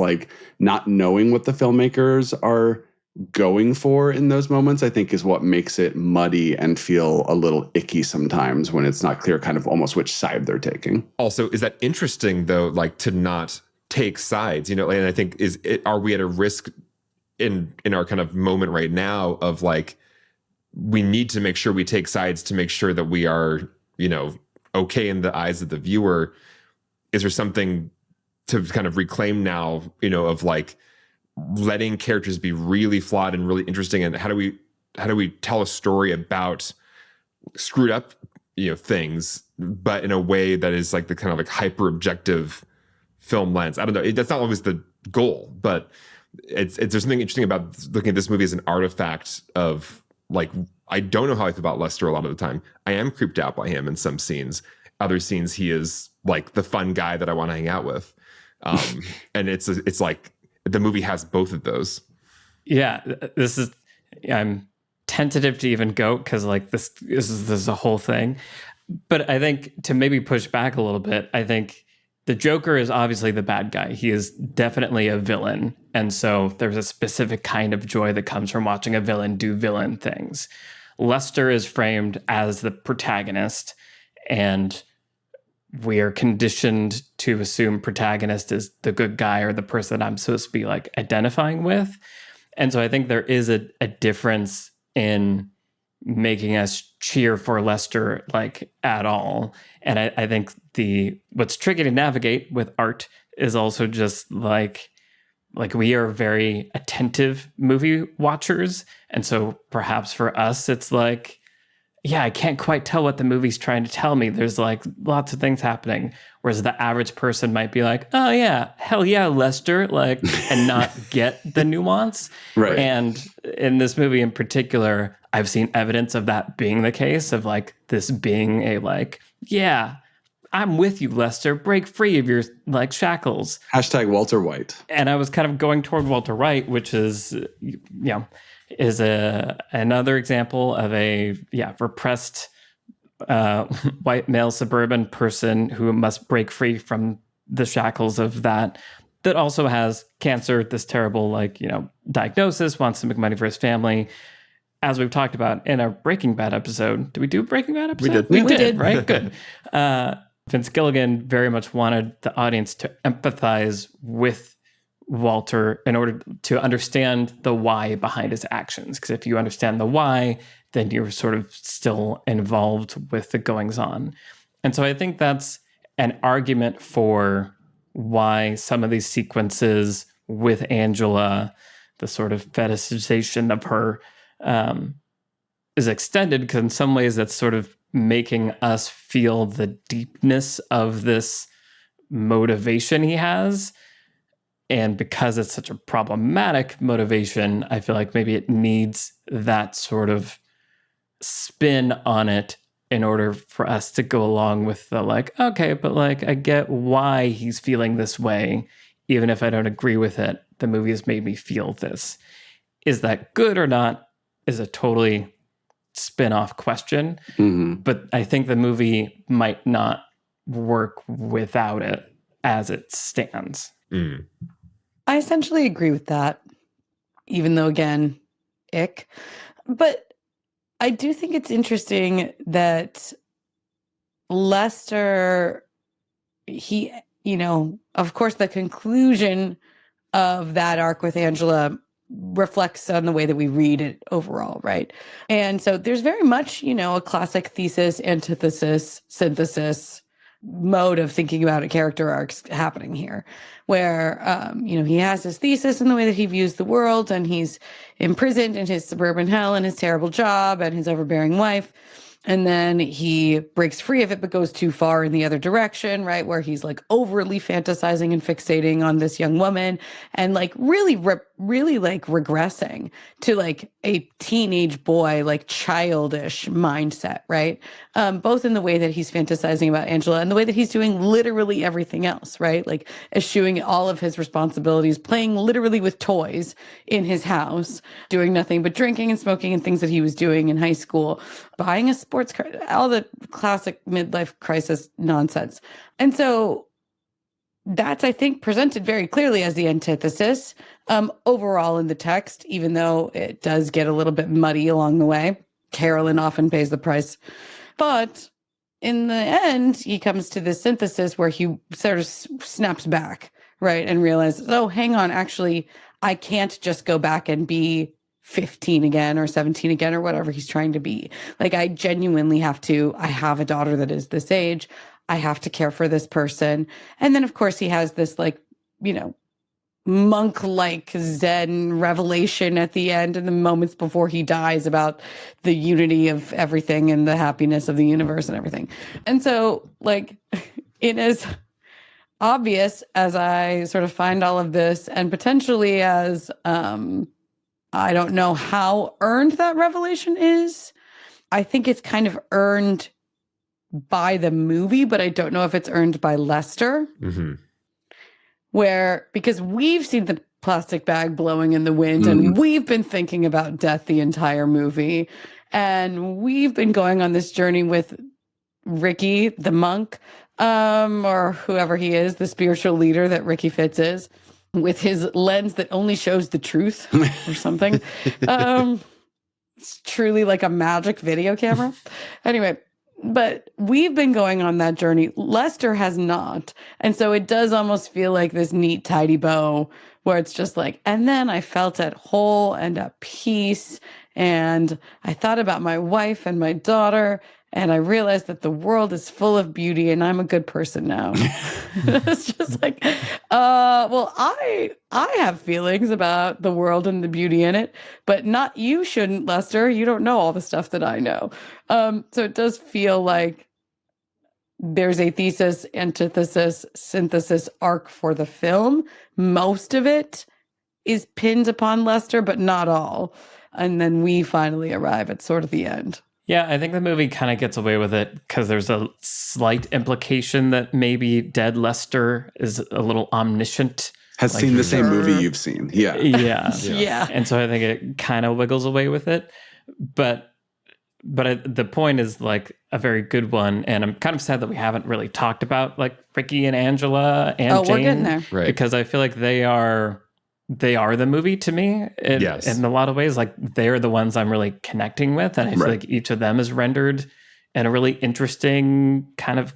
not knowing what the filmmakers are going for in those moments, I think, is what makes it muddy and feel a little icky sometimes when it's not clear kind of almost which side they're taking. Also, is that interesting though, to not take sides, and I think are we at a risk in our kind of moment right now of we need to make sure we take sides to make sure that we are, okay in the eyes of the viewer? Is there something to kind of reclaim now, of letting characters be really flawed and really interesting? And how do we tell a story about screwed up, things, but in a way that is the kind of hyper objective film lens? I don't know. That's not always the goal, but there's something interesting about looking at this movie as an artifact of like, I don't know how I feel about Lester a lot of the time. I am creeped out by him in some scenes. Other scenes, he is like the fun guy that I want to hang out with. And it's like the movie has both of those. Yeah, I'm tentative to even go because like this is a whole thing. But I think to maybe push back a little bit, I think the Joker is obviously the bad guy. He is definitely a villain. And so there's a specific kind of joy that comes from watching a villain do villain things. Lester is framed as the protagonist, and we are conditioned to assume protagonist is the good guy or the person that I'm supposed to be like identifying with. And so I think there is a difference in making us cheer for Lester like at all. And I think what's tricky to navigate with art is also just like we are very attentive movie watchers. And so perhaps for us, it's like, yeah, I can't quite tell what the movie's trying to tell me. There's like lots of things happening. Whereas the average person might be like, oh yeah, hell yeah, Lester, like, and not get the nuance. Right. And in this movie in particular, I've seen evidence of that being the case, of like this being a like, yeah, I'm with you, Lester. Break free of your like shackles. Hashtag Walter White. And I was kind of going toward Walter White, which is, is another example of a repressed white male suburban person who must break free from the shackles of that also has cancer, this terrible diagnosis, wants to make money for his family. As we've talked about in our Breaking Bad episode. Did we do a Breaking Bad episode? We did, right? Good. Vince Gilligan very much wanted the audience to empathize with Walter in order to understand the why behind his actions. Because if you understand the why, then you're sort of still involved with the goings on. And so I think that's an argument for why some of these sequences with Angela, the sort of fetishization of her, is extended, because in some ways that's sort of making us feel the deepness of this motivation he has. And because it's such a problematic motivation, I feel like maybe it needs that sort of spin on it in order for us to go along with the like, okay, but like I get why he's feeling this way. Even if I don't agree with it, the movie has made me feel this. Is that good or not is a totally spin-off question. Mm-hmm. But I think the movie might not work without it as it stands. Mm. I essentially agree with that, even though, again, ick. But I do think it's interesting that Lester, he, of course, the conclusion of that arc with Angela reflects on the way that we read it overall, right? And so there's very much, a classic thesis, antithesis, synthesis mode of thinking about a character arcs happening here, where, he has his thesis in the way that he views the world, and he's imprisoned in his suburban hell and his terrible job and his overbearing wife. And then he breaks free of it, but goes too far in the other direction, right? Where he's like overly fantasizing and fixating on this young woman and like really like regressing to like a teenage boy, like childish mindset, right? Both in the way that he's fantasizing about Angela and the way that he's doing literally everything else, right? Like eschewing all of his responsibilities, playing literally with toys in his house, doing nothing but drinking and smoking and things that he was doing in high school, buying a sports car, all the classic midlife crisis nonsense. And so that's, I think, presented very clearly as the antithesis overall in the text, even though it does get a little bit muddy along the way. Carolyn often pays the price. But in the end, he comes to this synthesis where he sort of snaps back, right? And realizes, oh, hang on, actually, I can't just go back and be 15 again or 17 again or whatever he's trying to be. Like, I genuinely have to, I have a daughter that is this age. I have to care for this person. And then, of course, he has this like, monk-like Zen revelation at the end and the moments before he dies about the unity of everything and the happiness of the universe and everything. And so, like, it is, obvious as I sort of find all of this, and potentially as I don't know how earned that revelation is. I think it's kind of earned by the movie, but I don't know if it's earned by Lester. Mm-hmm. Because we've seen the plastic bag blowing in the wind, and we've been thinking about death the entire movie. And we've been going on this journey with Ricky, the monk, or whoever he is, the spiritual leader that Ricky Fitz is, with his lens that only shows the truth or something. It's truly like a magic video camera. Anyway, but we've been going on that journey. Lester has not. And so it does almost feel like this neat, tidy bow where it's just like, and then I felt at whole and at peace. And I thought about my wife and my daughter. And I realized that the world is full of beauty and I'm a good person now. It's just like, well, I have feelings about the world and the beauty in it, but not you shouldn't, Lester. You don't know all the stuff that I know. So it does feel like there's a thesis, antithesis, synthesis arc for the film. Most of it is pinned upon Lester, but not all. And then we finally arrive at sort of the end. Yeah, I think the movie kind of gets away with it because there's a slight implication that maybe dead Lester is a little omniscient. Has seen the same movie you've seen. Yeah. Yeah. And so I think it kind of wiggles away with it. But the point is like a very good one. And I'm kind of sad that we haven't really talked about like Ricky and Angela and Jane. We're getting there. Right. Because I feel like they are the movie to me in a lot of ways. Like they're the ones I'm really connecting with. And I feel like each of them is rendered in a really interesting kind of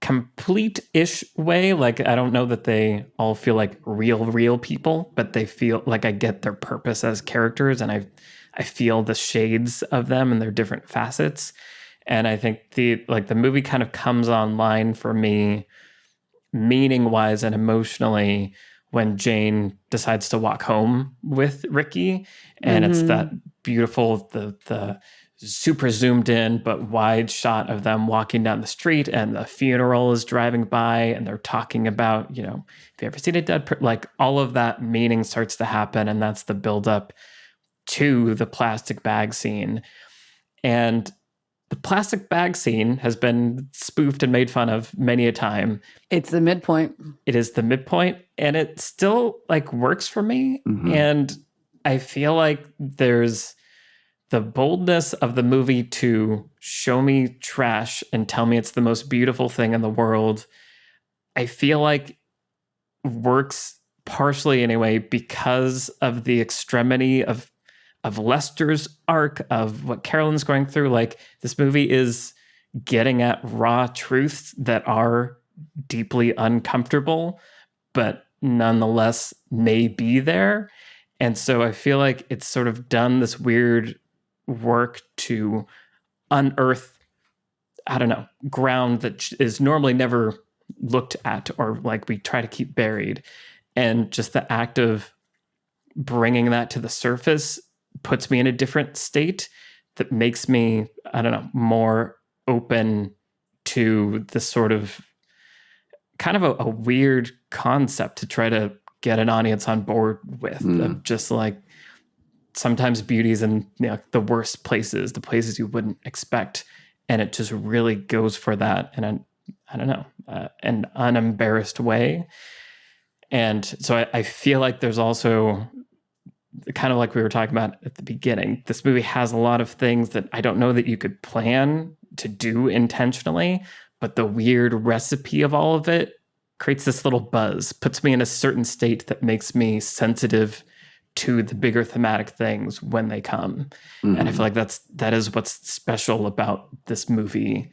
complete-ish way. Like I don't know that they all feel like real people, but they feel like I get their purpose as characters and I feel the shades of them and their different facets. And I think the movie kind of comes online for me meaning-wise and emotionally when Jane decides to walk home with Ricky, and it's that beautiful, the super zoomed in but wide shot of them walking down the street, and the funeral is driving by, and they're talking about, you know, have you ever seen a dead like all of that meaning starts to happen, and that's the buildup to the plastic bag scene. And the plastic bag scene has been spoofed and made fun of many a time. It's the midpoint. It is the midpoint, and it still like works for me. And I feel like there's the boldness of the movie to show me trash and tell me it's the most beautiful thing in the world. I feel like works partially anyway because of the extremity of Lester's arc, of what Carolyn's going through. Like this movie is getting at raw truths that are deeply uncomfortable, but nonetheless may be there. And so I feel like it's sort of done this weird work to unearth, I don't know, ground that is normally never looked at, or like we try to keep buried. And just the act of bringing that to the surface puts me in a different state that makes me, I don't know, more open to this sort of kind of a weird concept to try to get an audience on board with. Of just like sometimes beauty's in, you know, the worst places, the places you wouldn't expect. And it just really goes for that in an unembarrassed way. And so I feel like there's also, kind of like we were talking about at the beginning, this movie has a lot of things that I don't know that you could plan to do intentionally, but the weird recipe of all of it creates this little buzz, puts me in a certain state that makes me sensitive to the bigger thematic things when they come. And I feel like that is what's special about this movie,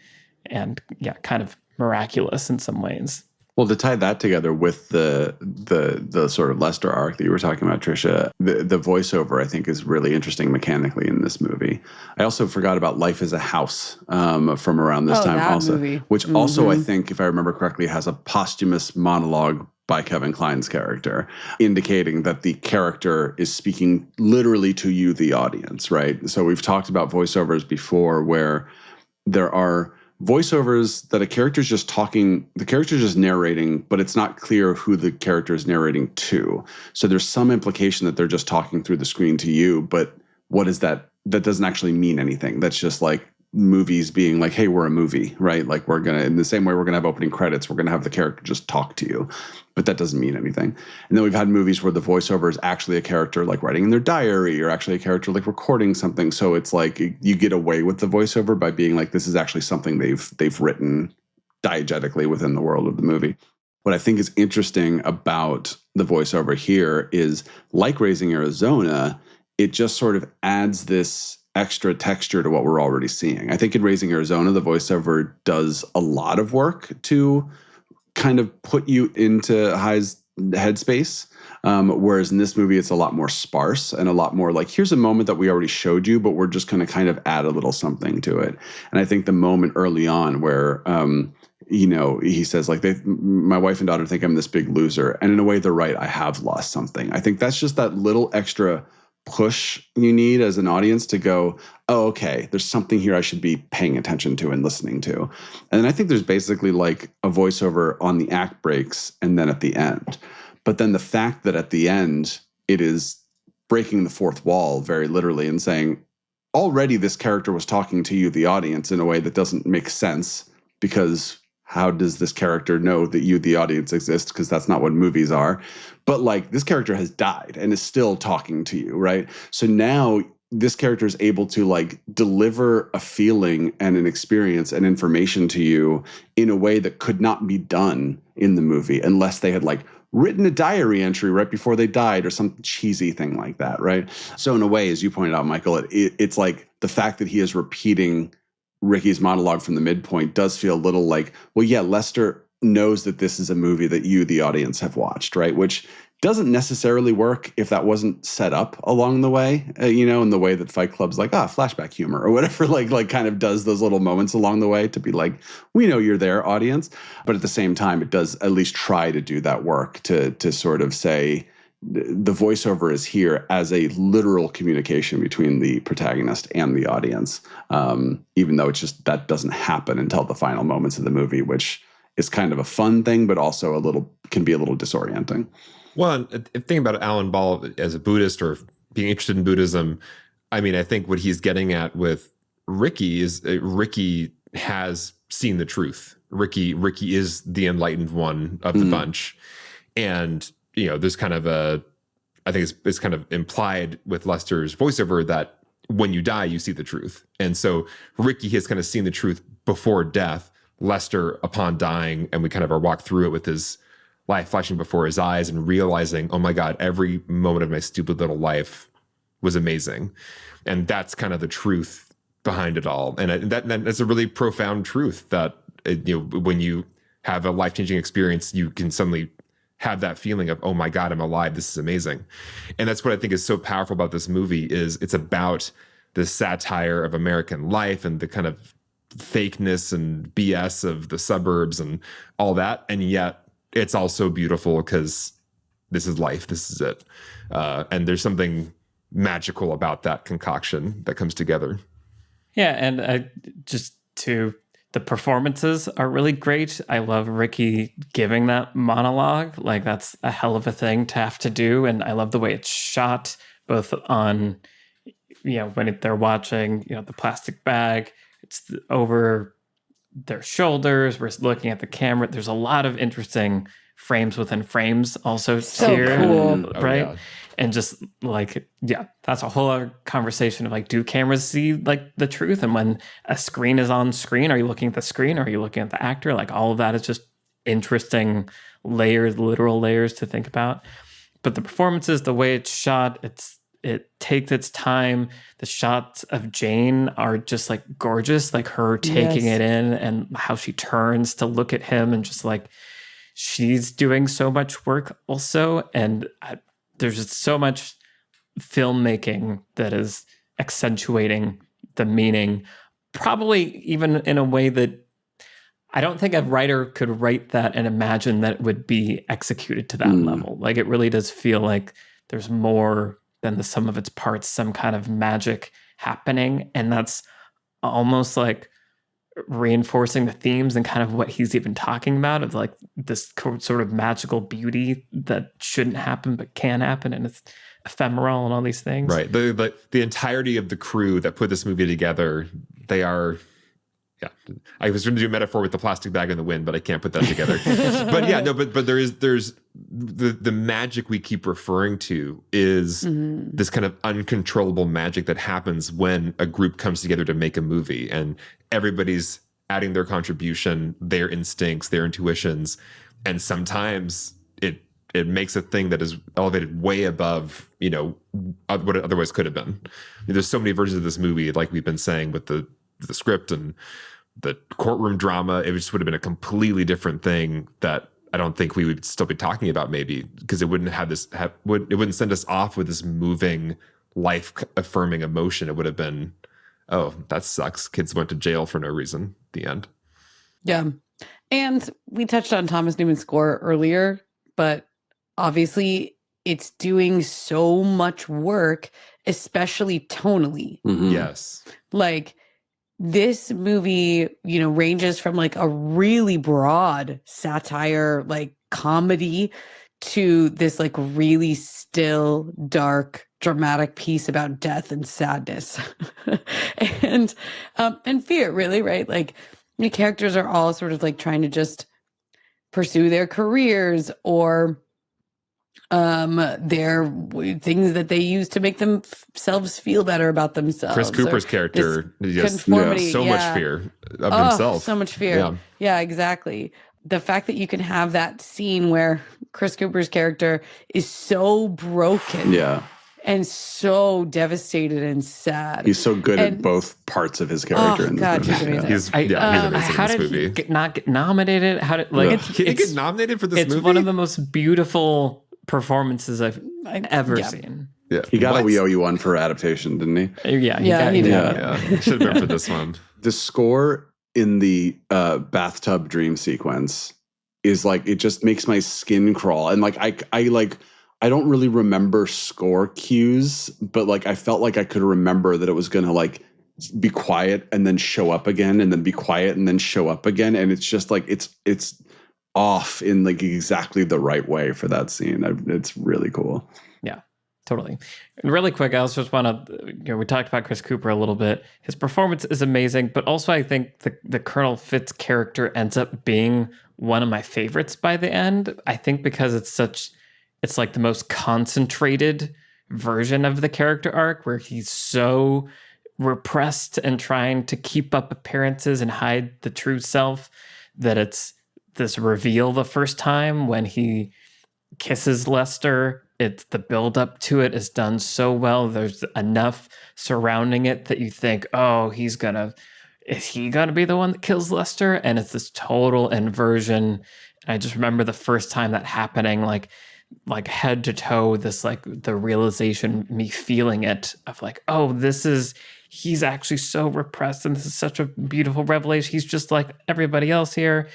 and kind of miraculous in some ways. Well, to tie that together with the sort of Lester arc that you were talking about, Trisha, the voiceover I think is really interesting mechanically in this movie. I also forgot about Life is a House from around this time also, movie. Which also I think, if I remember correctly, has a posthumous monologue by Kevin Kline's character, indicating that the character is speaking literally to you, the audience, right? So we've talked about voiceovers before where there are voiceovers that a character's just talking, the character's just narrating, but it's not clear who the character is narrating to. So there's some implication that they're just talking through the screen to you, but what is that? That doesn't actually mean anything. That's just like movies being like, hey, we're a movie, right? Like we're going to, in the same way we're going to have opening credits, we're going to have the character just talk to you, but that doesn't mean anything. And then we've had movies where the voiceover is actually a character like writing in their diary, or actually a character like recording something. So it's like you get away with the voiceover by being like, this is actually something they've written diegetically within the world of the movie. What I think is interesting about the voiceover here is, like Raising Arizona, it just sort of adds this extra texture to what we're already seeing. I think in Raising Arizona, the voiceover does a lot of work to kind of put you into High's headspace. Whereas in this movie, it's a lot more sparse and a lot more like, here's a moment that we already showed you, but we're just going to kind of add a little something to it. And I think the moment early on where, he says like, my wife and daughter think I'm this big loser. And in a way, they're right. I have lost something. I think that's just that little extra push you need as an audience to go, oh, okay, there's something here I should be paying attention to and listening to. And I think there's basically like a voiceover on the act breaks and then at the end. But then the fact that at the end, it is breaking the fourth wall very literally and saying, already this character was talking to you, the audience, in a way that doesn't make sense, because how does this character know that you, the audience, exist? Because that's not what movies are. But like, this character has died and is still talking to you, right? So now this character is able to like deliver a feeling and an experience and information to you in a way that could not be done in the movie unless they had like written a diary entry right before they died or some cheesy thing like that, right? So in a way, as you pointed out, Michael, it's like the fact that he is repeating Ricky's monologue from the midpoint does feel a little like, well, yeah, Lester knows that this is a movie that you, the audience, have watched, right? Which doesn't necessarily work if that wasn't set up along the way, in the way that Fight Club's like, flashback humor or whatever, like kind of does those little moments along the way to be like, we know you're there, audience. But at the same time, it does at least try to do that work to sort of say, the voiceover is here as a literal communication between the protagonist and the audience, even though it's just that doesn't happen until the final moments of the movie, which is kind of a fun thing, but also can be a little disorienting. Well, thinking about Alan Ball as a Buddhist or being interested in Buddhism, I mean, I think what he's getting at with Ricky is Ricky has seen the truth. Ricky is the enlightened one of the bunch, and there's kind of I think it's kind of implied with Lester's voiceover that when you die, you see the truth. And so Ricky has kind of seen the truth before death. Lester, upon dying, and we kind of are walked through it with his life flashing before his eyes and realizing, oh my God, every moment of my stupid little life was amazing. And that's kind of the truth behind it all. And that's a really profound truth that, when you have a life-changing experience, you can suddenly have that feeling of, oh my God, I'm alive. This is amazing. And that's what I think is so powerful about this movie is it's about the satire of American life and the kind of fakeness and BS of the suburbs and all that. And yet it's also beautiful because this is life. This is it. And there's something magical about that concoction that comes together. Yeah. And the performances are really great. I love Ricky giving that monologue. Like, that's a hell of a thing to have to do. And I love the way it's shot, both on, when they're watching, the plastic bag, it's over their shoulders. We're looking at the camera. There's a lot of interesting frames within frames also here, cool. right? Oh, yeah. And just like, that's a whole other conversation of like, do cameras see like the truth? And when a screen is on screen, are you looking at the screen? Or are you looking at the actor? Like, all of that is just interesting layers, literal layers to think about. But the performances, the way it's shot, it takes its time. The shots of Jane are just like gorgeous, like her taking it in and how she turns to look at him, and just like she's doing so much work also. And there's just so much filmmaking that is accentuating the meaning, probably even in a way that I don't think a writer could write that and imagine that it would be executed to that level. Like, it really does feel like there's more than the sum of its parts, some kind of magic happening. And that's almost like reinforcing the themes and kind of what he's even talking about, of like this sort of magical beauty that shouldn't happen but can happen, and it's ephemeral and all these things. Right. The entirety of the crew that put this movie together, they are. Yeah, I was going to do a metaphor with the plastic bag in the wind, but I can't put that together. But yeah, no, but there's the magic we keep referring to is this kind of uncontrollable magic that happens when a group comes together to make a movie, and everybody's adding their contribution, their instincts, their intuitions, and sometimes it makes a thing that is elevated way above, what it otherwise could have been. There's so many versions of this movie, like we've been saying, with the script and the courtroom drama. It just would have been a completely different thing that I don't think we would still be talking about, maybe, because it wouldn't have this. It wouldn't send us off with this moving, life-affirming emotion. It would have been, oh, that sucks. Kids went to jail for no reason. The end. Yeah, and we touched on Thomas Newman's score earlier, but obviously it's doing so much work, especially tonally. Mhm. Yes. Like, this movie, ranges from like a really broad satire, like comedy, to this like really still, dark, dramatic piece about death and sadness and fear, really, right? Like, the characters are all sort of like trying to just pursue their careers, or their things that they use to make themselves feel better about themselves. Chris Cooper's character just conformity, so much fear of himself. So much fear. Yeah, exactly. The fact that you can have that scene where Chris Cooper's character is so broken. Yeah. And so devastated and sad. He's so good at both parts of his character. In this movie. He's amazing. He's amazing How in this did movie. he not get nominated? How did He didn't get nominated for this it's movie? one of the most beautiful performances I've ever seen. Yeah. He got a We Owe You One for adaptation, didn't he? He did. Yeah. Should have been for this one. The score in the bathtub dream sequence is like, it just makes my skin crawl. And like, I don't really remember score cues, but like, I felt like I could remember that it was going to like be quiet and then show up again, and then be quiet and then show up again. And it's just like, it's off in like exactly the right way for that scene. It's really cool. Yeah, totally. And really quick, I also just want to, we talked about Chris Cooper a little bit. His performance is amazing, but also I think the Colonel Fitz character ends up being one of my favorites by the end. I think because it's like the most concentrated version of the character arc, where he's so repressed and trying to keep up appearances and hide the true self, that it's this reveal the first time when he kisses Lester. It's the build up to it is done so well. There's enough surrounding it that you think, oh, is he gonna be the one that kills Lester? And it's this total inversion. And I just remember the first time that happening, like head to toe, this like the realization, me feeling it, of like, oh, he's actually so repressed, and this is such a beautiful revelation. He's just like everybody else here.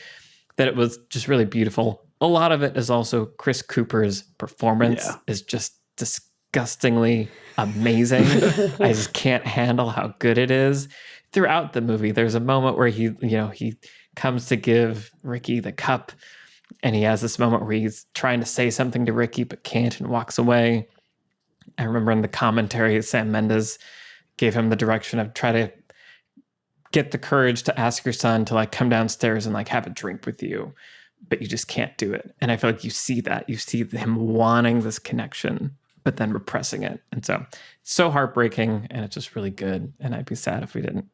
That it was just really beautiful. A lot of it is also Chris Cooper's performance is just disgustingly amazing. I just can't handle how good it is. Throughout the movie, there's a moment where he comes to give Ricky the cup, and he has this moment where he's trying to say something to Ricky but can't, and walks away. I remember in the commentary, Sam Mendes gave him the direction of try to get the courage to ask your son to like come downstairs and like have a drink with you, but you just can't do it. And I feel like you see him wanting this connection, but then repressing it. And so heartbreaking, and it's just really good. And I'd be sad if we didn't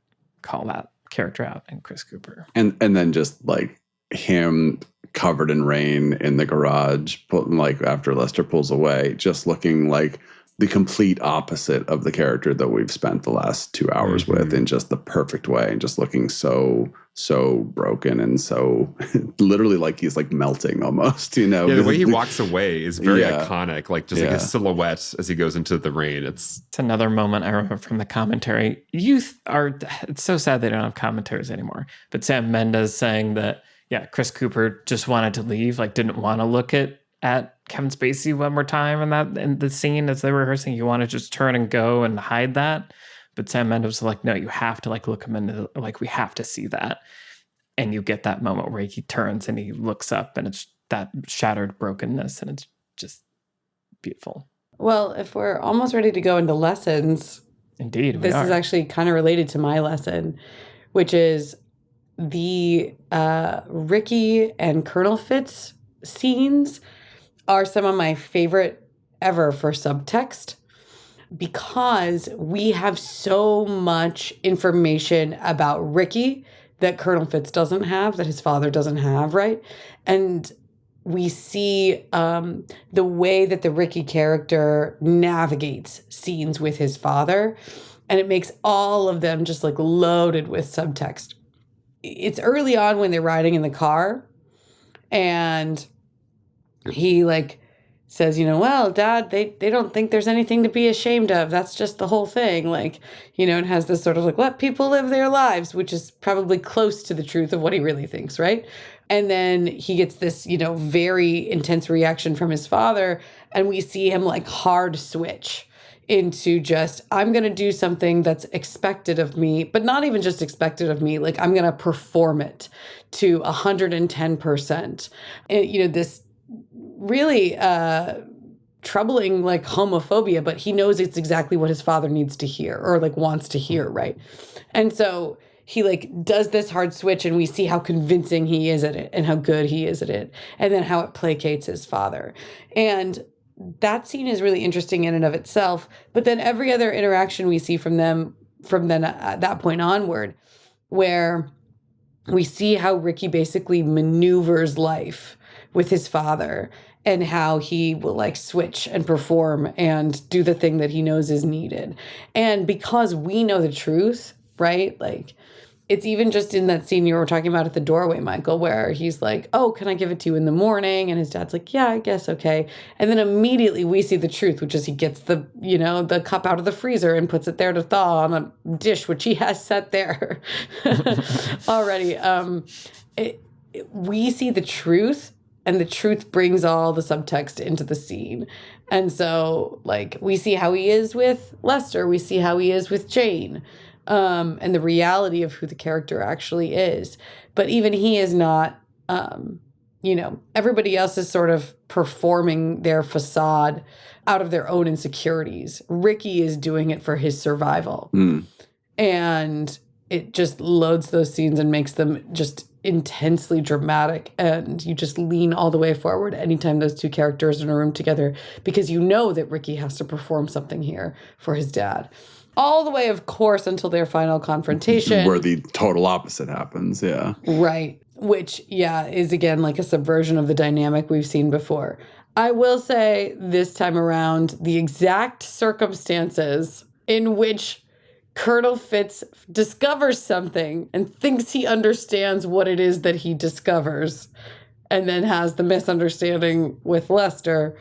call that character out in Chris Cooper. And then just like him covered in rain in the garage, like after Lester pulls away, just looking like the complete opposite of the character that we've spent the last 2 hours with, in just the perfect way, and just looking so broken, and so literally like he's like melting almost, Yeah, the way he walks away is very iconic, like just like his silhouette as he goes into the rain. It's another moment I remember from the commentary. It's so sad they don't have commentaries anymore. But Sam Mendes saying that, Chris Cooper just wanted to leave, like didn't want to look at Kevin Spacey one more time in the scene as they were rehearsing. You want to just turn and go and hide that. But Sam Mendes was like, no, you have to like look him into like, we have to see that. And you get that moment where he turns and he looks up and it's that shattered brokenness, and it's just beautiful. Well, if we're almost ready to go into lessons, Indeed, this is actually kind of related to my lesson, which is the Ricky and Colonel Fitz scenes are some of my favorite ever for subtext, because we have so much information about Ricky that Colonel Fitz doesn't have, that his father doesn't have, right? And we see the way that the Ricky character navigates scenes with his father, and it makes all of them just like loaded with subtext. It's early on when they're riding in the car, and he like says, well, Dad, they don't think there's anything to be ashamed of. That's just the whole thing. Like, and has this sort of like, let people live their lives, which is probably close to the truth of what he really thinks, right? And then he gets this, very intense reaction from his father, and we see him like hard switch into just, I'm going to do something that's expected of me, but not even just expected of me. Like, I'm going to perform it to 110%. And, this really troubling like homophobia, but he knows it's exactly what his father needs to hear or like wants to hear, right? And so he like does this hard switch, and we see how convincing he is at it and how good he is at it, and then how it placates his father. And that scene is really interesting in and of itself. But then every other interaction we see from them from then at that point onward, where we see how Ricky basically maneuvers life with his father, and how he will like switch and perform and do the thing that he knows is needed. And because we know the truth, right? Like, it's even just in that scene you were talking about at the doorway, Michael, where he's like, oh, can I give it to you in the morning? And his dad's like, yeah, I guess, okay. And then immediately we see the truth, which is he gets the, the cup out of the freezer and puts it there to thaw on a dish, which he has set there already. We see the truth, and the truth brings all the subtext into the scene. And so, like, we see how he is with Lester. We see how he is with Jane. And the reality of who the character actually is. But even he is not, everybody else is sort of performing their facade out of their own insecurities. Ricky is doing it for his survival. And it just loads those scenes and makes them just intensely dramatic, and you just lean all the way forward anytime those two characters are in a room together, because you know that Ricky has to perform something here for his dad. All the way, of course, until their final confrontation, where the total opposite happens. Yeah. Right. Which, is again like a subversion of the dynamic we've seen before. I will say this time around, the exact circumstances in which Colonel Fitz discovers something and thinks he understands what it is that he discovers, and then has the misunderstanding with Lester,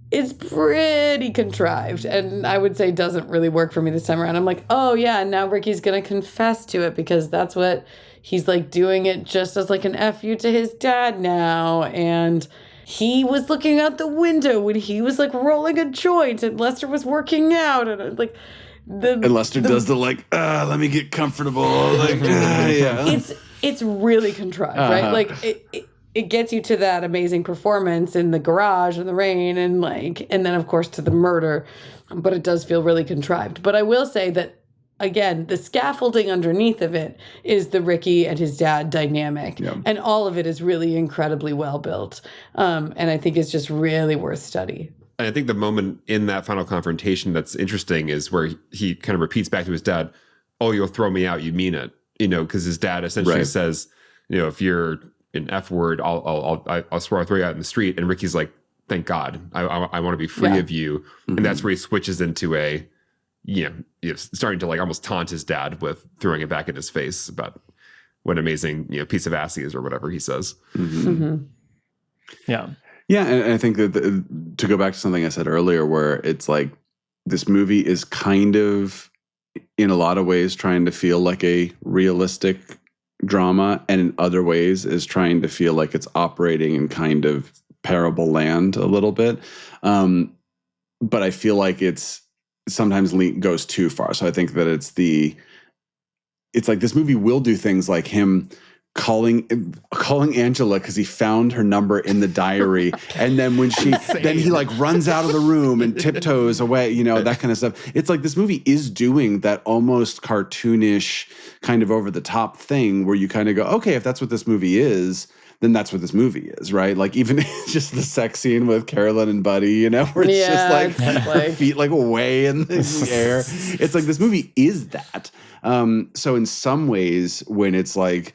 is pretty contrived, and I would say doesn't really work for me this time around. I'm like, oh yeah, now Ricky's gonna confess to it, because that's what he's like, doing it just as like an FU to his dad now. And he was looking out the window when he was like rolling a joint, and Lester was working out, and like and Lester does the like, let me get comfortable, like, yeah. It's really contrived, right? Like it gets you to that amazing performance in the garage in the rain, and then of course to the murder, but it does feel really contrived. But I will say that, again, the scaffolding underneath of it is the Ricky and his dad dynamic, and all of it is really incredibly well built, and I think it's just really worth study. I think the moment in that final confrontation that's interesting is where he kind of repeats back to his dad, oh, you'll throw me out, you mean it, because his dad essentially says, if you're an F word, I'll swear I'll throw you out in the street. And Ricky's like, thank God, I want to be free of you. And that's where he switches into a, starting to like almost taunt his dad with throwing it back in his face about what an amazing, piece of ass he is, or whatever he says. Yeah. Yeah, and I think that to go back to something I said earlier, where it's like this movie is kind of, in a lot of ways, trying to feel like a realistic drama, and in other ways is trying to feel like it's operating in kind of parable land a little bit. But I feel like it's sometimes goes too far. So I think that it's like this movie will do things like him calling Angela because he found her number in the diary, and then when then he like runs out of the room and tiptoes away, you know, that kind of stuff. It's like this movie is doing that almost cartoonish kind of over the top thing where you kind of go, okay, if that's what this movie is, then that's what this movie is, right? Like even just the sex scene with Carolyn and Buddy, you know, where it's just like her feet like way in the air. It's like this movie is that. So in some ways, when it's like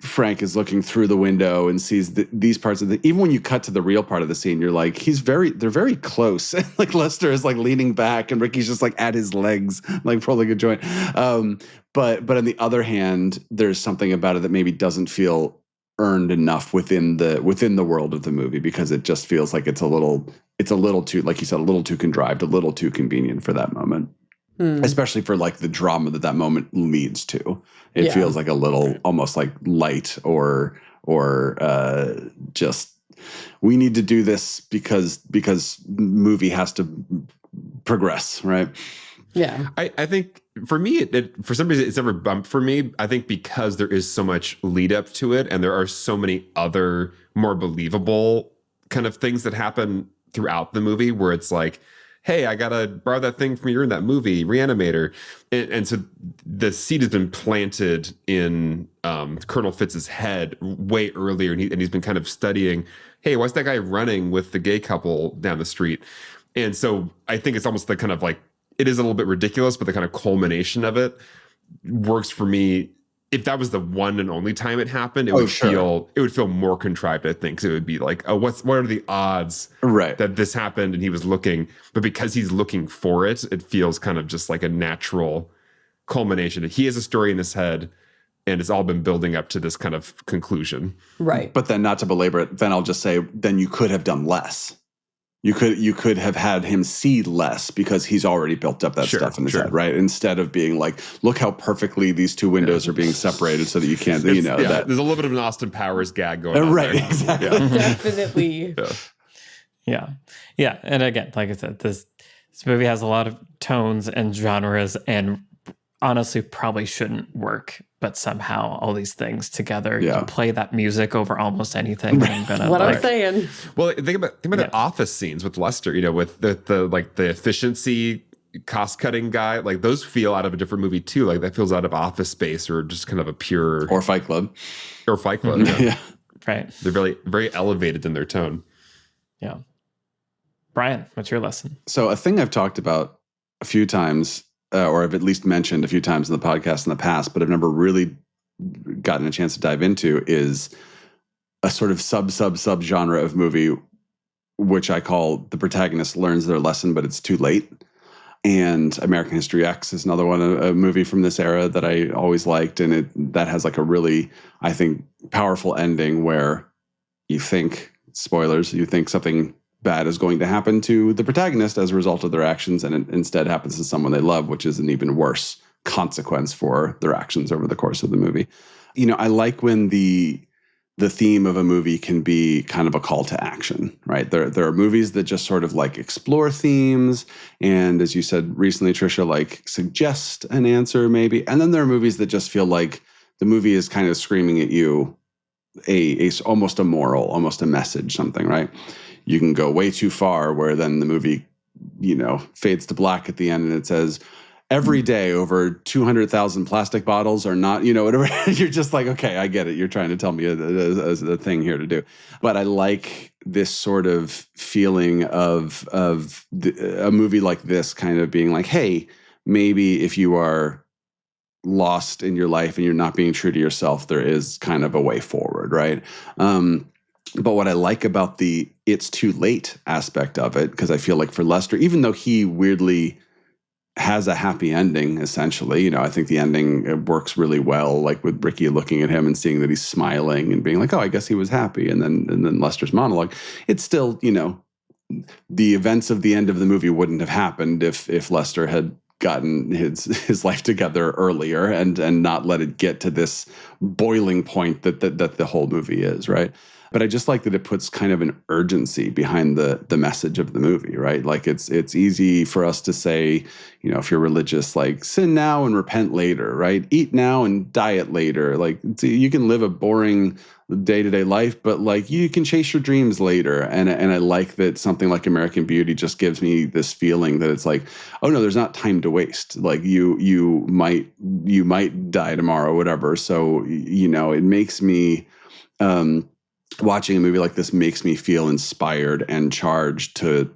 Frank is looking through the window and sees these parts of even when you cut to the real part of the scene, you're like, they're very close. Like Lester is like leaning back and Ricky's just like at his legs, like pulling a joint. But on the other hand, there's something about it that maybe doesn't feel earned enough within the world of the movie, because it just feels like it's a little too, like you said, a little too contrived, a little too convenient for that moment. Especially for like the drama that moment leads to. It feels like a little almost like light or just we need to do this because movie has to progress, right? Yeah. I think for me, for some reason, it's never bumped for me. I think because there is so much lead up to it and there are so many other more believable kind of things that happen throughout the movie where it's like, hey, I got to borrow that thing from you in that movie, Reanimator. And so the seed has been planted in Colonel Fitz's head way earlier. And he's been kind of studying, hey, why's that guy running with the gay couple down the street? And so I think it's almost the kind of like, it is a little bit ridiculous, but the kind of culmination of it works for me. If that was the one and only time it happened, it would feel more contrived, I think. So it would be like, oh, what are the odds that this happened and he was looking? But because he's looking for it, it feels kind of just like a natural culmination. He has a story in his head and it's all been building up to this kind of conclusion. Right. But then, not to belabor it, then I'll just say, then you could have done less. You could have had him see less because he's already built up that stuff in his head, right? Instead of being like, look how perfectly these two windows are being separated so that you can't, that there's a little bit of an Austin Powers gag going on right, there. Exactly. Definitely. Yeah. And again, like I said, this movie has a lot of tones and genres and honestly probably shouldn't work, but somehow all these things together, you can play that music over almost anything. I'm gonna I'm saying. Well, think about the office scenes with Lester, you know, with the like the efficiency cost cutting guy, like those feel out of a different movie too. Like that feels out of Office Space or just kind of a pure or Fight Club. Yeah. Right. They're very, very elevated in their tone. Yeah. Brian, what's your lesson? So a thing I've talked about a few times, or I've at least mentioned a few times in the podcast in the past, but I've never really gotten a chance to dive into, is a sort of sub genre of movie, which I call the protagonist learns their lesson, but it's too late. And American History X is another one, a movie from this era that I always liked. And that has like a really, I think, powerful ending where you think, spoilers, you think something bad is going to happen to the protagonist as a result of their actions, and it instead happens to someone they love, which is an even worse consequence for their actions over the course of the movie. You know, I like when the theme of a movie can be kind of a call to action, right? There are movies that just sort of like explore themes, and as you said recently, Trisha, like suggest an answer maybe. And then there are movies that just feel like the movie is kind of screaming at you almost a moral, almost a message, something, right? You can go way too far where then the movie, you know, fades to black at the end and it says, every day over 200,000 plastic bottles are not, you know, whatever. You're just like, okay, I get it. You're trying to tell me a thing here to do. But I like this sort of feeling of a movie like this kind of being like, hey, maybe if you are lost in your life and you're not being true to yourself, there is kind of a way forward, right? But what I like about the it's too late aspect of it, because I feel like for Lester, even though he weirdly has a happy ending, essentially, you know, I think the ending works really well, like with Ricky looking at him and seeing that he's smiling and being like, oh, I guess he was happy. And then Lester's monologue, it's still, you know, the events of the end of the movie wouldn't have happened if Lester had gotten his life together earlier and not let it get to this boiling point that the whole movie is, right? but I just like that it puts kind of an urgency behind the message of the movie, right? Like it's easy for us to say, you know, if you're religious, like sin now and repent later, right? Eat now and diet later. Like you can live a boring day-to-day life, but like you can chase your dreams later. And I like that something like American Beauty just gives me this feeling that it's like, oh no, there's not time to waste. Like you might die tomorrow, whatever. So, you know, it makes me watching a movie like this makes me feel inspired and charged to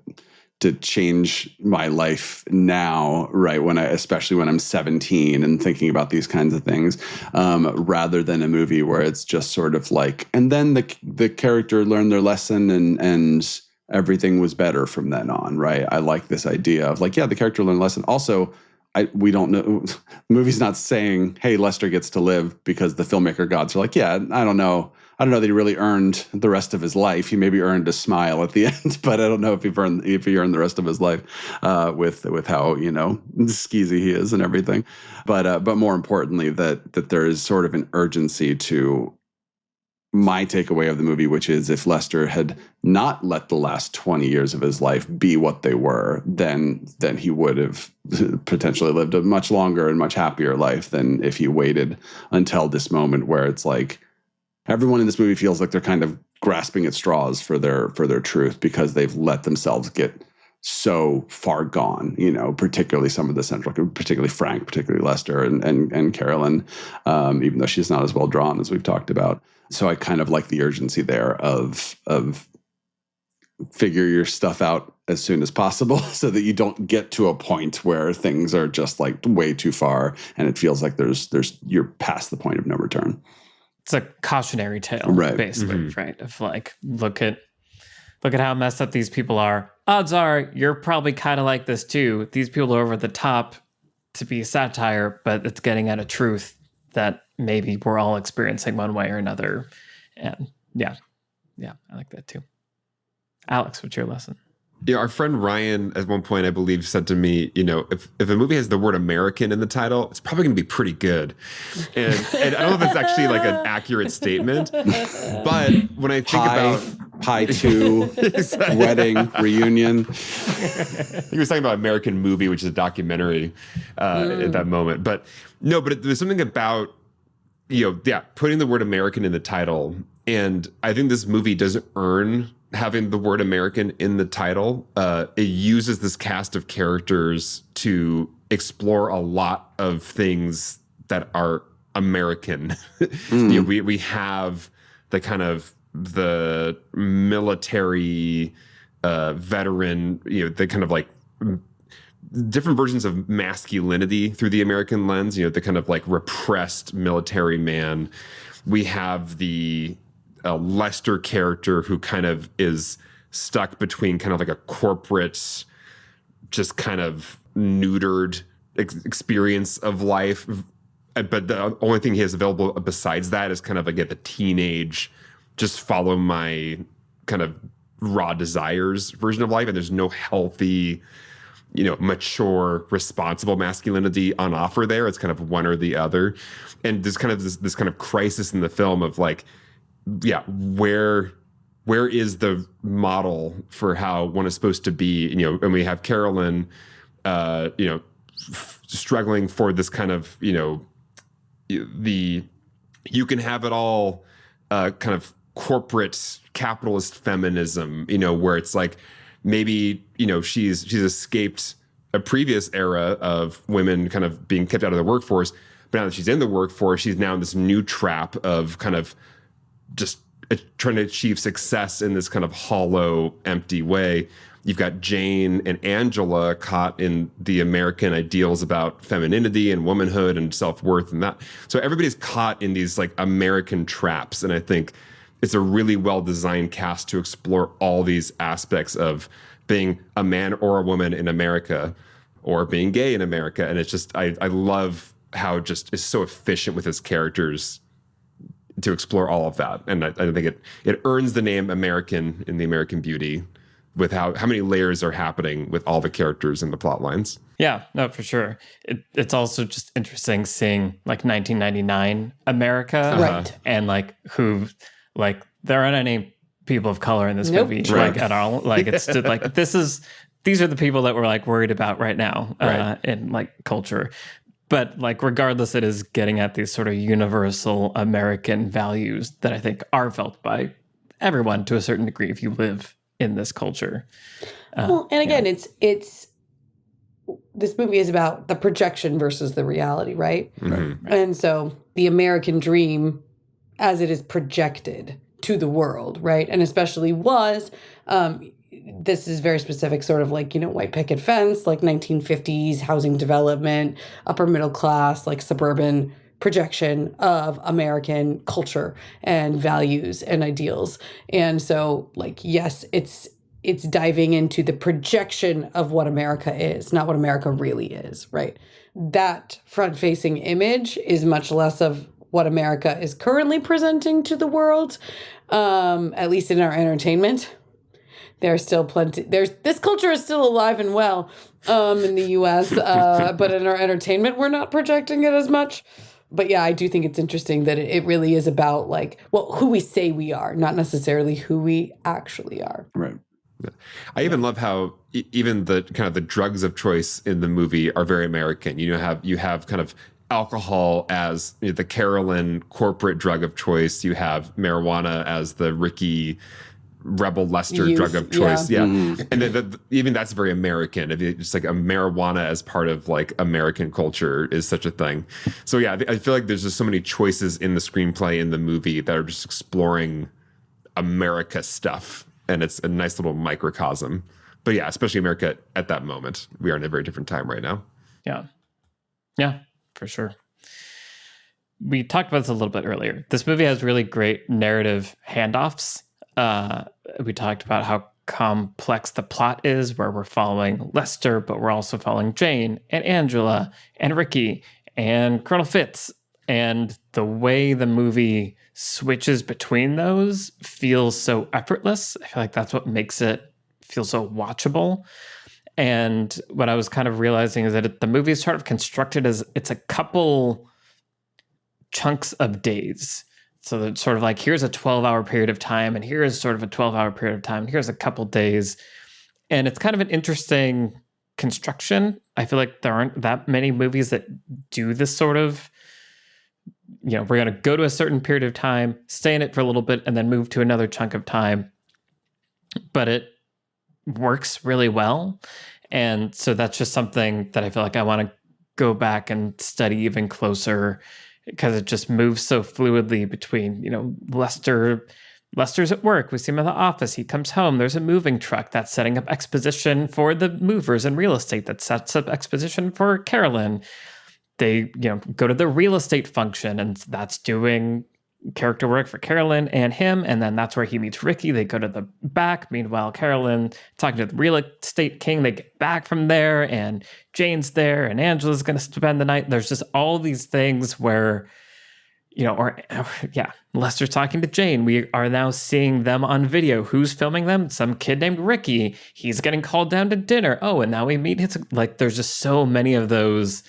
change my life now, right? Especially when I'm 17 and thinking about these kinds of things, rather than a movie where it's just sort of like, and then the character learned their lesson and everything was better from then on, right? I like this idea of like, yeah, the character learned a lesson. Also, we don't know. The movie's not saying, hey, Lester gets to live, because the filmmaker gods are like, yeah, I don't know that he really earned the rest of his life. He maybe earned a smile at the end, but I don't know if he earned the rest of his life with how, you know, skeezy he is and everything. But more importantly, that there is sort of an urgency to my takeaway of the movie, which is if Lester had not let the last 20 years of his life be what they were, then he would have potentially lived a much longer and much happier life than if he waited until this moment where it's like, everyone in this movie feels like they're kind of grasping at straws for their truth because they've let themselves get so far gone, you know, particularly some of the central, particularly Frank, particularly Lester and Carolyn, even though she's not as well drawn as we've talked about. So I kind of like the urgency there of figure your stuff out as soon as possible so that you don't get to a point where things are just like way too far and it feels like you're past the point of no return. It's a cautionary tale, right? Basically, right? Of like, look at how messed up these people are. Odds are you're probably kind of like this too. These people are over the top to be satire, but it's getting at a truth that maybe we're all experiencing one way or another. And yeah, I like that too. Alex, what's your lesson? Yeah, our friend Ryan at one point, I believe, said to me, you know, if a movie has the word American in the title, it's probably going to be pretty good. And I don't know if it's actually like an accurate statement, but when I think about Pie 2, wedding, reunion. He was talking about American Movie, which is a documentary at that moment. But no, but there's something about, you know, yeah, putting the word American in the title. And I think this movie doesn't earn having the word American in the title. It uses this cast of characters to explore a lot of things that are American. You know, we have the kind of the military veteran, you know, the kind of like different versions of masculinity through the American lens, you know, the kind of like repressed military man. We have the Lester character who kind of is stuck between kind of like a corporate, just kind of neutered experience of life. But the only thing he has available besides that is kind of like the teenage, just follow my kind of raw desires version of life. And there's no healthy, you know, mature, responsible masculinity on offer there. It's kind of one or the other. And there's kind of this kind of crisis in the film of like, yeah, where is the model for how one is supposed to be? You know, and we have Carolyn, you know, struggling for this kind of, you know, you can have it all kind of corporate capitalist feminism, you know, where it's like maybe, you know, she's escaped a previous era of women kind of being kept out of the workforce, but now that she's in the workforce, she's now in this new trap of kind of just trying to achieve success in this kind of hollow, empty way. You've got Jane and Angela caught in the American ideals about femininity and womanhood and self-worth and that. So everybody's caught in these like American traps. And I think it's a really well-designed cast to explore all these aspects of being a man or a woman in America or being gay in America. And it's just, I love how just is so efficient with his characters to explore all of that. And I think it earns the name American in the American Beauty with how many layers are happening with all the characters and the plot lines. Yeah, no, for sure. It's also just interesting seeing like 1999 America, Right. And like who like there aren't any people of color in this Nope. movie, Right. like at all. Like it's just like these are the people that we're like worried about right now in like culture. But like regardless, it is getting at these sort of universal American values that I think are felt by everyone to a certain degree if you live in this culture. Well, and again, it's this movie is about the projection versus the reality, right? Mhm. And so the American dream as it is projected to the world, right? And especially this is very specific, sort of like, white picket fence, like 1950s housing development, upper middle class, like suburban projection of American culture and values and ideals. And so, like, yes, it's diving into the projection of what America is, not what America really is, right? That front-facing image is much less of what America is currently presenting to the world, at least in our entertainment. There's still plenty. This culture is still alive and well in the U.S., but in our entertainment, we're not projecting it as much. But yeah, I do think it's interesting that it really is about like, well, who we say we are, not necessarily who we actually are. Right. I even love how even the kind of the drugs of choice in the movie are very American. You have kind of alcohol as the Carolyn corporate drug of choice. You have marijuana as the Ricky Rebel Lester drug of choice. Yeah. Mm-hmm. And then even that's very American. If it's like a marijuana as part of like American culture is such a thing. So yeah, I feel like there's just so many choices in the screenplay, in the movie, that are just exploring America stuff. And it's a nice little microcosm. But yeah, especially America at that moment. We are in a very different time right now. Yeah. Yeah, for sure. We talked about this a little bit earlier. This movie has really great narrative handoffs. We talked about how complex the plot is, where we're following Lester, but we're also following Jane and Angela and Ricky and Colonel Fitz. And the way the movie switches between those feels so effortless. I feel like that's what makes it feel so watchable. And what I was kind of realizing is that the movie is sort of constructed as it's a couple chunks of days. So it's sort of like, here's a 12-hour period of time, and here is sort of a 12-hour period of time. Here's a couple days. And it's kind of an interesting construction. I feel like there aren't that many movies that do this sort of, we're going to go to a certain period of time, stay in it for a little bit, and then move to another chunk of time. But it works really well. And so that's just something that I feel like I want to go back and study even closer, because it just moves so fluidly between, Lester's at work. We see him in the office. He comes home. There's a moving truck that's setting up exposition for the movers in real estate that sets up exposition for Carolyn. They, go to the real estate function, and that's doing character work for Carolyn and him. And then that's where he meets Ricky. They go to the back. Meanwhile, Carolyn talking to the real estate king. They get back from there, and Jane's there, and Angela's going to spend the night. There's just all these things where, Lester's talking to Jane. We are now seeing them on video. Who's filming them? Some kid named Ricky. He's getting called down to dinner. Oh, and now we meet his, like, there's just so many of those.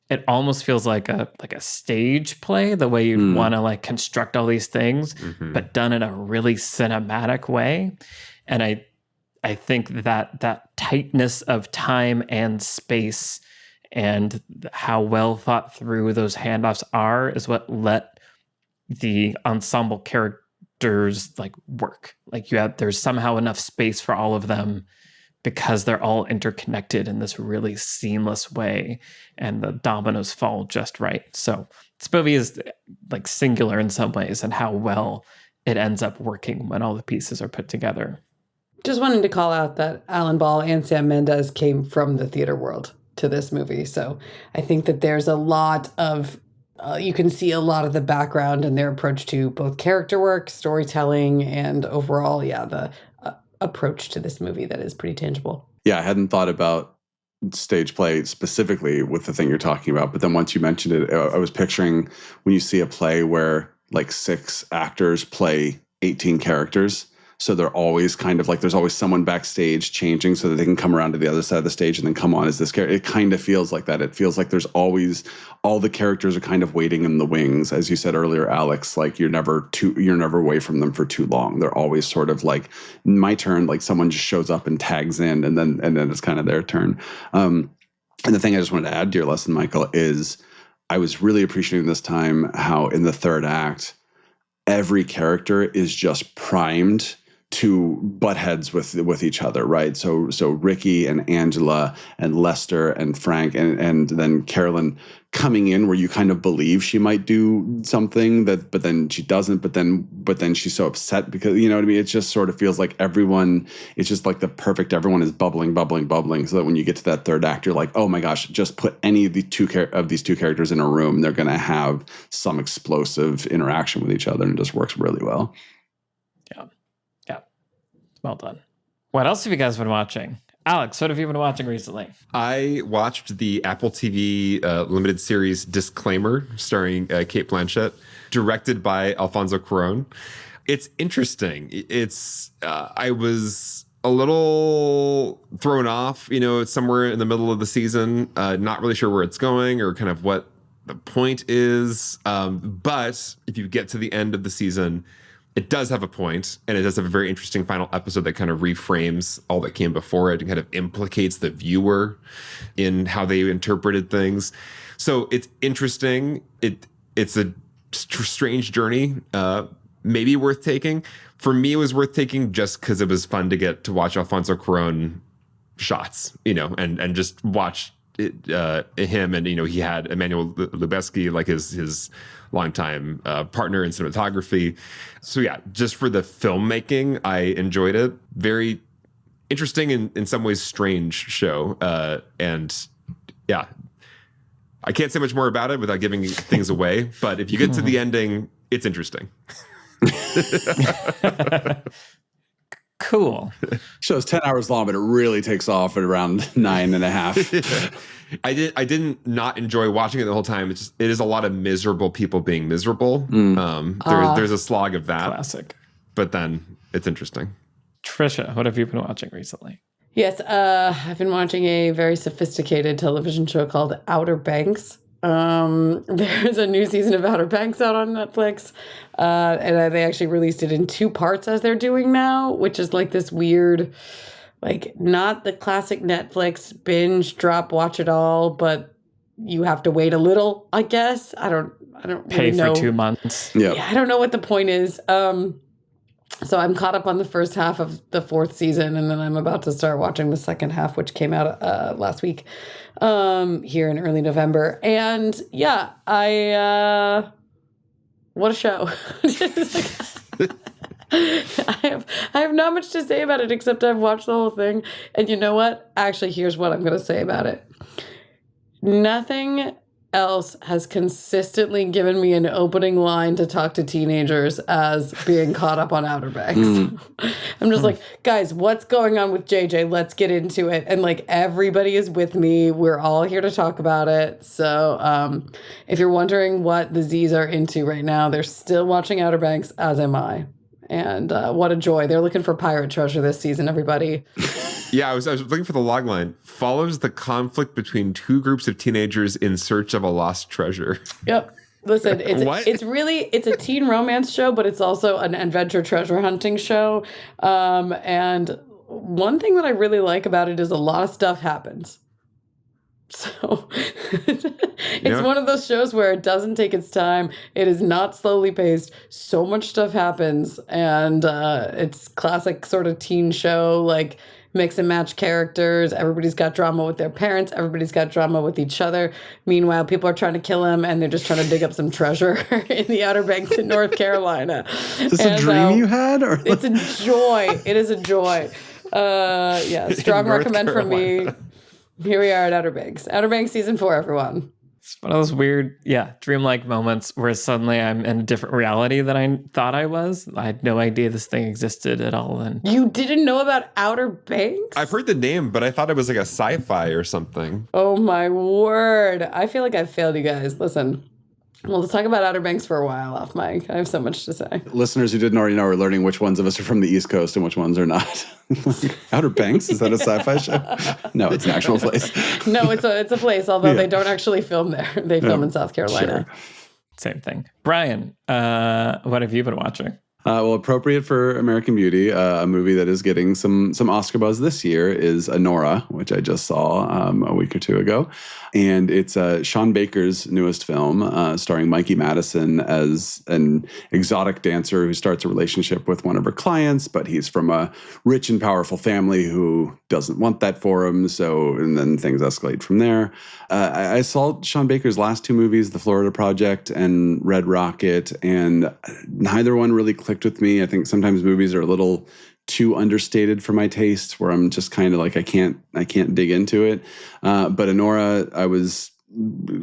It almost feels like a stage play, the way you'd want to like construct all these things, but done in a really cinematic way. And I think that tightness of time and space and how well thought through those handoffs are is what let the ensemble characters like work. Like there's somehow enough space for all of them, because they're all interconnected in this really seamless way, and the dominoes fall just right. So this movie is like singular in some ways, and how well it ends up working when all the pieces are put together. Just wanted to call out that Alan Ball and Sam Mendes came from the theater world to this movie. So I think that there's a lot of, you can see a lot of the background and their approach to both character work, storytelling, and overall, the approach to this movie that is pretty tangible. Yeah, I hadn't thought about stage play specifically with the thing you're talking about, but then once you mentioned it, I was picturing when you see a play where like 6 actors play 18 characters. So they're always kind of like, there's always someone backstage changing so that they can come around to the other side of the stage and then come on as this character. It kind of feels like that. It feels like there's always, all the characters are kind of waiting in the wings. As you said earlier, Alex, like you're never away from them for too long. They're always sort of like, my turn, like someone just shows up and tags in, and then it's kind of their turn. And the thing I just wanted to add to your lesson, Michael, is I was really appreciating this time how in the third act, every character is just primed to butt heads with each other, right? So Ricky and Angela and Lester and Frank and then Carolyn coming in where you kind of believe she might do something but then she doesn't, but then she's so upset because, you know what I mean? It just sort of feels like everyone, it's just like the perfect, everyone is bubbling, so that when you get to that third act, you're like, oh my gosh, just put any of these two characters in a room, they're going to have some explosive interaction with each other, and it just works really well. Well done. What else have you guys been watching? Alex, what have you been watching recently? I watched the Apple TV limited series Disclaimer, starring Cate Blanchett, directed by Alfonso Cuarón. It's interesting. It's I was a little thrown off, it's somewhere in the middle of the season, not really sure where it's going or kind of what the point is. But if you get to the end of the season, it does have a point, and it does have a very interesting final episode that kind of reframes all that came before it and kind of implicates the viewer in how they interpreted things. So it's interesting. It's a strange journey, maybe worth taking. For me, it was worth taking just because it was fun to get to watch Alfonso Cuarón shots, and just watch him. And, he had Emmanuel Lubezki, like his longtime partner in cinematography. So yeah, just for the filmmaking, I enjoyed it. Very interesting and in some ways strange show. And yeah, I can't say much more about it without giving things away. But if you get to the ending, it's interesting. Cool. Show's 10 hours long, but it really takes off at around 9.5. Yeah. I didn't not enjoy watching it the whole time. It is a lot of miserable people being miserable. There's a slog of that. Classic. But then it's interesting. Trisha, what have you been watching recently? Yes, I've been watching a very sophisticated television show called Outer Banks. There's a new season of Outer Banks out on Netflix, and they actually released it in 2 parts as they're doing now, which is like this weird, like not the classic Netflix binge, drop, watch it all, but you have to wait a little, I guess. I don't Pay really know. for 2 months. Yeah, I don't know what the point is. So I'm caught up on the first half of the 4th season, and then I'm about to start watching the second half, which came out last week here in early November. And yeah, what a show. I have not much to say about it except I've watched the whole thing. And you know what? Actually, here's what I'm going to say about it. Nothing else has consistently given me an opening line to talk to teenagers as being caught up on Outer Banks. I'm just like, guys, what's going on with JJ? Let's get into it. And like everybody is with me. We're all here to talk about it. So if you're wondering what the Z's are into right now, they're still watching Outer Banks, as am I. And what a joy. They're looking for pirate treasure this season, everybody. Yeah, I was looking for the log line. Follows the conflict between 2 groups of teenagers in search of a lost treasure. Yep. Listen, it's a teen romance show, but it's also an adventure treasure hunting show. And one thing that I really like about it is a lot of stuff happens. So it's one of those shows where it doesn't take its time. It is not slowly paced. So much stuff happens. And it's classic sort of teen show, like mix and match characters. Everybody's got drama with their parents. Everybody's got drama with each other. Meanwhile, people are trying to kill him, and they're just trying to dig up some treasure in the Outer Banks in North Carolina. Is this a dream you had? Or? It's a joy. It is a joy. Yeah, strong recommend from me. Here we are at Outer Banks. Outer Banks season 4, everyone. It's one of those weird, dreamlike moments where suddenly I'm in a different reality than I thought I was. I had no idea this thing existed at all. And you didn't know about Outer Banks? I've heard the name, but I thought it was like a sci-fi or something. Oh my word. I feel like I failed you guys. Listen, Well, let's talk about Outer Banks for a while off mic. I have so much to say. Listeners who didn't already know are learning which ones of us are from the East Coast and which ones are not. Outer Banks? Is that a sci-fi show? No, it's an actual place. No, it's a place, although they don't actually film there. They film in South Carolina. Sure. Same thing. Brian, what have you been watching? Well, appropriate for American Beauty, a movie that is getting some Oscar buzz this year is Anora, which I just saw a week or two ago. And it's Sean Baker's newest film, starring Mikey Madison as an exotic dancer who starts a relationship with one of her clients, but he's from a rich and powerful family who doesn't want that for him. And then things escalate from there. I saw Sean Baker's last two movies, The Florida Project and Red Rocket, and neither one really clicked with me. I think sometimes movies are a little too understated for my taste, where I'm just kind of like, I can't dig into it. But Anora, I was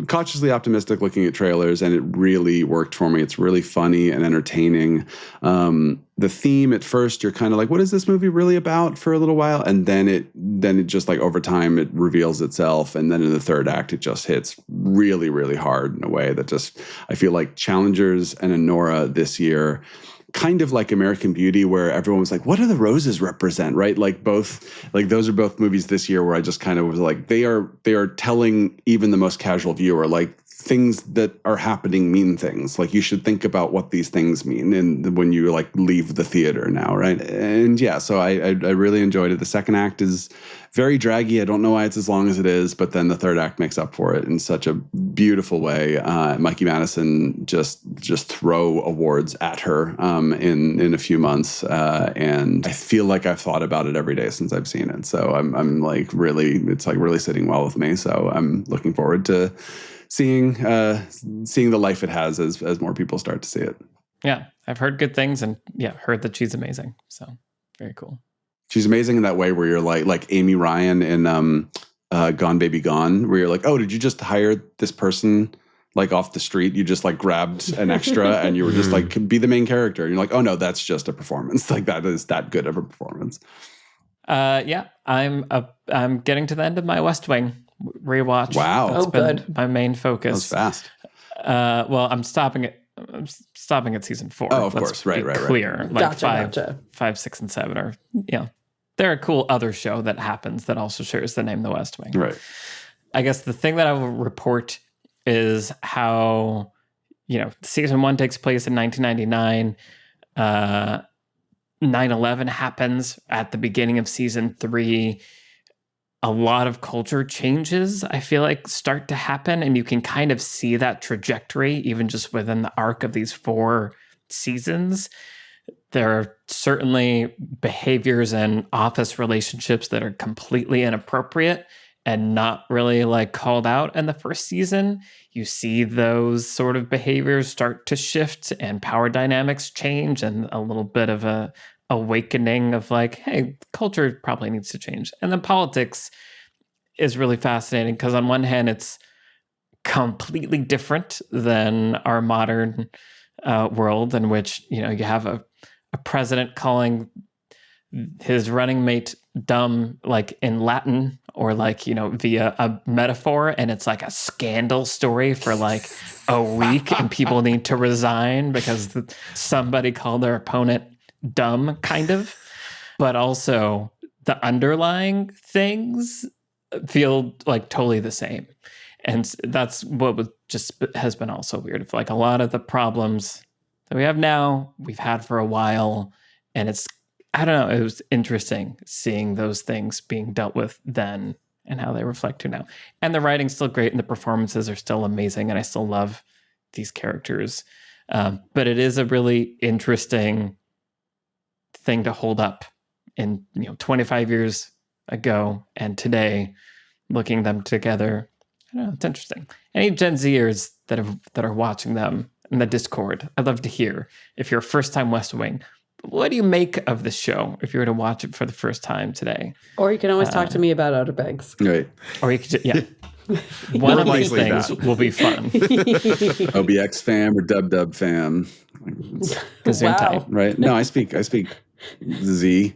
cautiously optimistic looking at trailers, and it really worked for me. It's really funny and entertaining. The theme at first, you're kind of like, what is this movie really about for a little while? And then it just like over time, it reveals itself. And then in the third act, it just hits really, really hard in a way that just, I feel like Challengers and Anora this year, kind of like American Beauty, where everyone was like, what do the roses represent, right? Like those are both movies this year where I just kind of was like, they are telling even the most casual viewer, like, things that are happening mean things. Like, you should think about what these things mean and when you like leave the theater now, right? And yeah, so I really enjoyed it. The second act is very draggy. I don't know why it's as long as it is, but then the third act makes up for it in such a beautiful way. Mikey Madison just throw awards at her in a few months, and I feel like I've thought about it every day since I've seen it. So I'm like it's like really sitting well with me. So I'm looking forward to seeing the life it has as more people start to see it. Yeah, I've heard good things, and heard that she's amazing. So very cool. She's amazing in that way where you're like Amy Ryan in Gone Baby Gone, where you're like, oh, did you just hire this person like off the street? You just like grabbed an extra and you were just like, be the main character. And you're like, oh no, that's just a performance. Like, that is that good of a performance. I'm getting to the end of my West Wing rewatch. Wow. That's been my main focus. That was fast. Well, I'm stopping at season 4. Oh, of course. Right. Clear. Like Gotcha. 5, 6, and 7 are, they're a cool other show that happens that also shares the name The West Wing. Right. I guess the thing that I will report is how, season 1 takes place in 1999. 9/11 happens at the beginning of season 3. A lot of culture changes, I feel like, start to happen, and you can kind of see that trajectory even just within the arc of these 4 seasons. There are certainly behaviors and office relationships that are completely inappropriate and not really like called out in the first season. You see those sort of behaviors start to shift and power dynamics change, and a little bit of a awakening of like, hey, culture probably needs to change. And then politics is really fascinating because on one hand, it's completely different than our modern world, in which, you have a president calling his running mate dumb, like in Latin or like, via a metaphor. And it's like a scandal story for like a week, and people need to resign because somebody called their opponent dumb, kind of. But also the underlying things feel like totally the same. And that's what has been also weird. If like a lot of the problems that we have now, we've had for a while. And I don't know, it was interesting seeing those things being dealt with then and how they reflect to now. And the writing's still great and the performances are still amazing. And I still love these characters. But it is a really interesting thing to hold up in 25 years ago and today, looking them together. I don't know, it's interesting. Any Gen Zers that are watching them in the Discord, I'd love to hear. If you're a first-time West Wing, what do you make of the show if you were to watch it for the first time today? Or you can always talk to me about Outer Banks. Right. Or you could, one of these things will be fun. OBX fam or Dub fam. Wow. Right? No, I speak Z.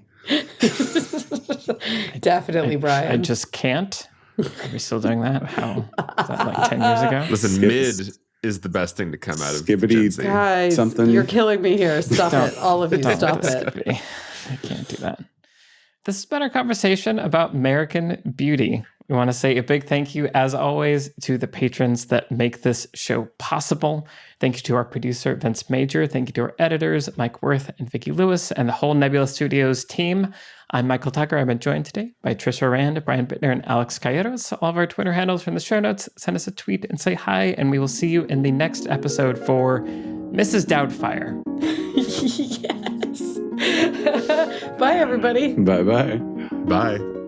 Definitely, Brian. I just can't. Are we still doing that? How? Was that like 10 years ago? Listen, is the best thing to come out of Skibbity Gen Z. Guys, Something. you're killing me here. Stop Don't- it. All of you, Don't stop let it. be. I can't do that. This has been our conversation about American Beauty. We want to say a big thank you, as always, to the patrons that make this show possible. Thank you to our producer, Vince Major. Thank you to our editors, Mike Wuerth and Vicki Lewis, and the whole Nebula Studios team. I'm Michael Tucker. I've been joined today by Trisha Rand, Brian Bittner, and Alex Calleros. All of our Twitter handles are in the show notes. Send us a tweet and say hi, and we will see you in the next episode for Mrs. Doubtfire. Yes. Bye, everybody. Bye-bye. Bye.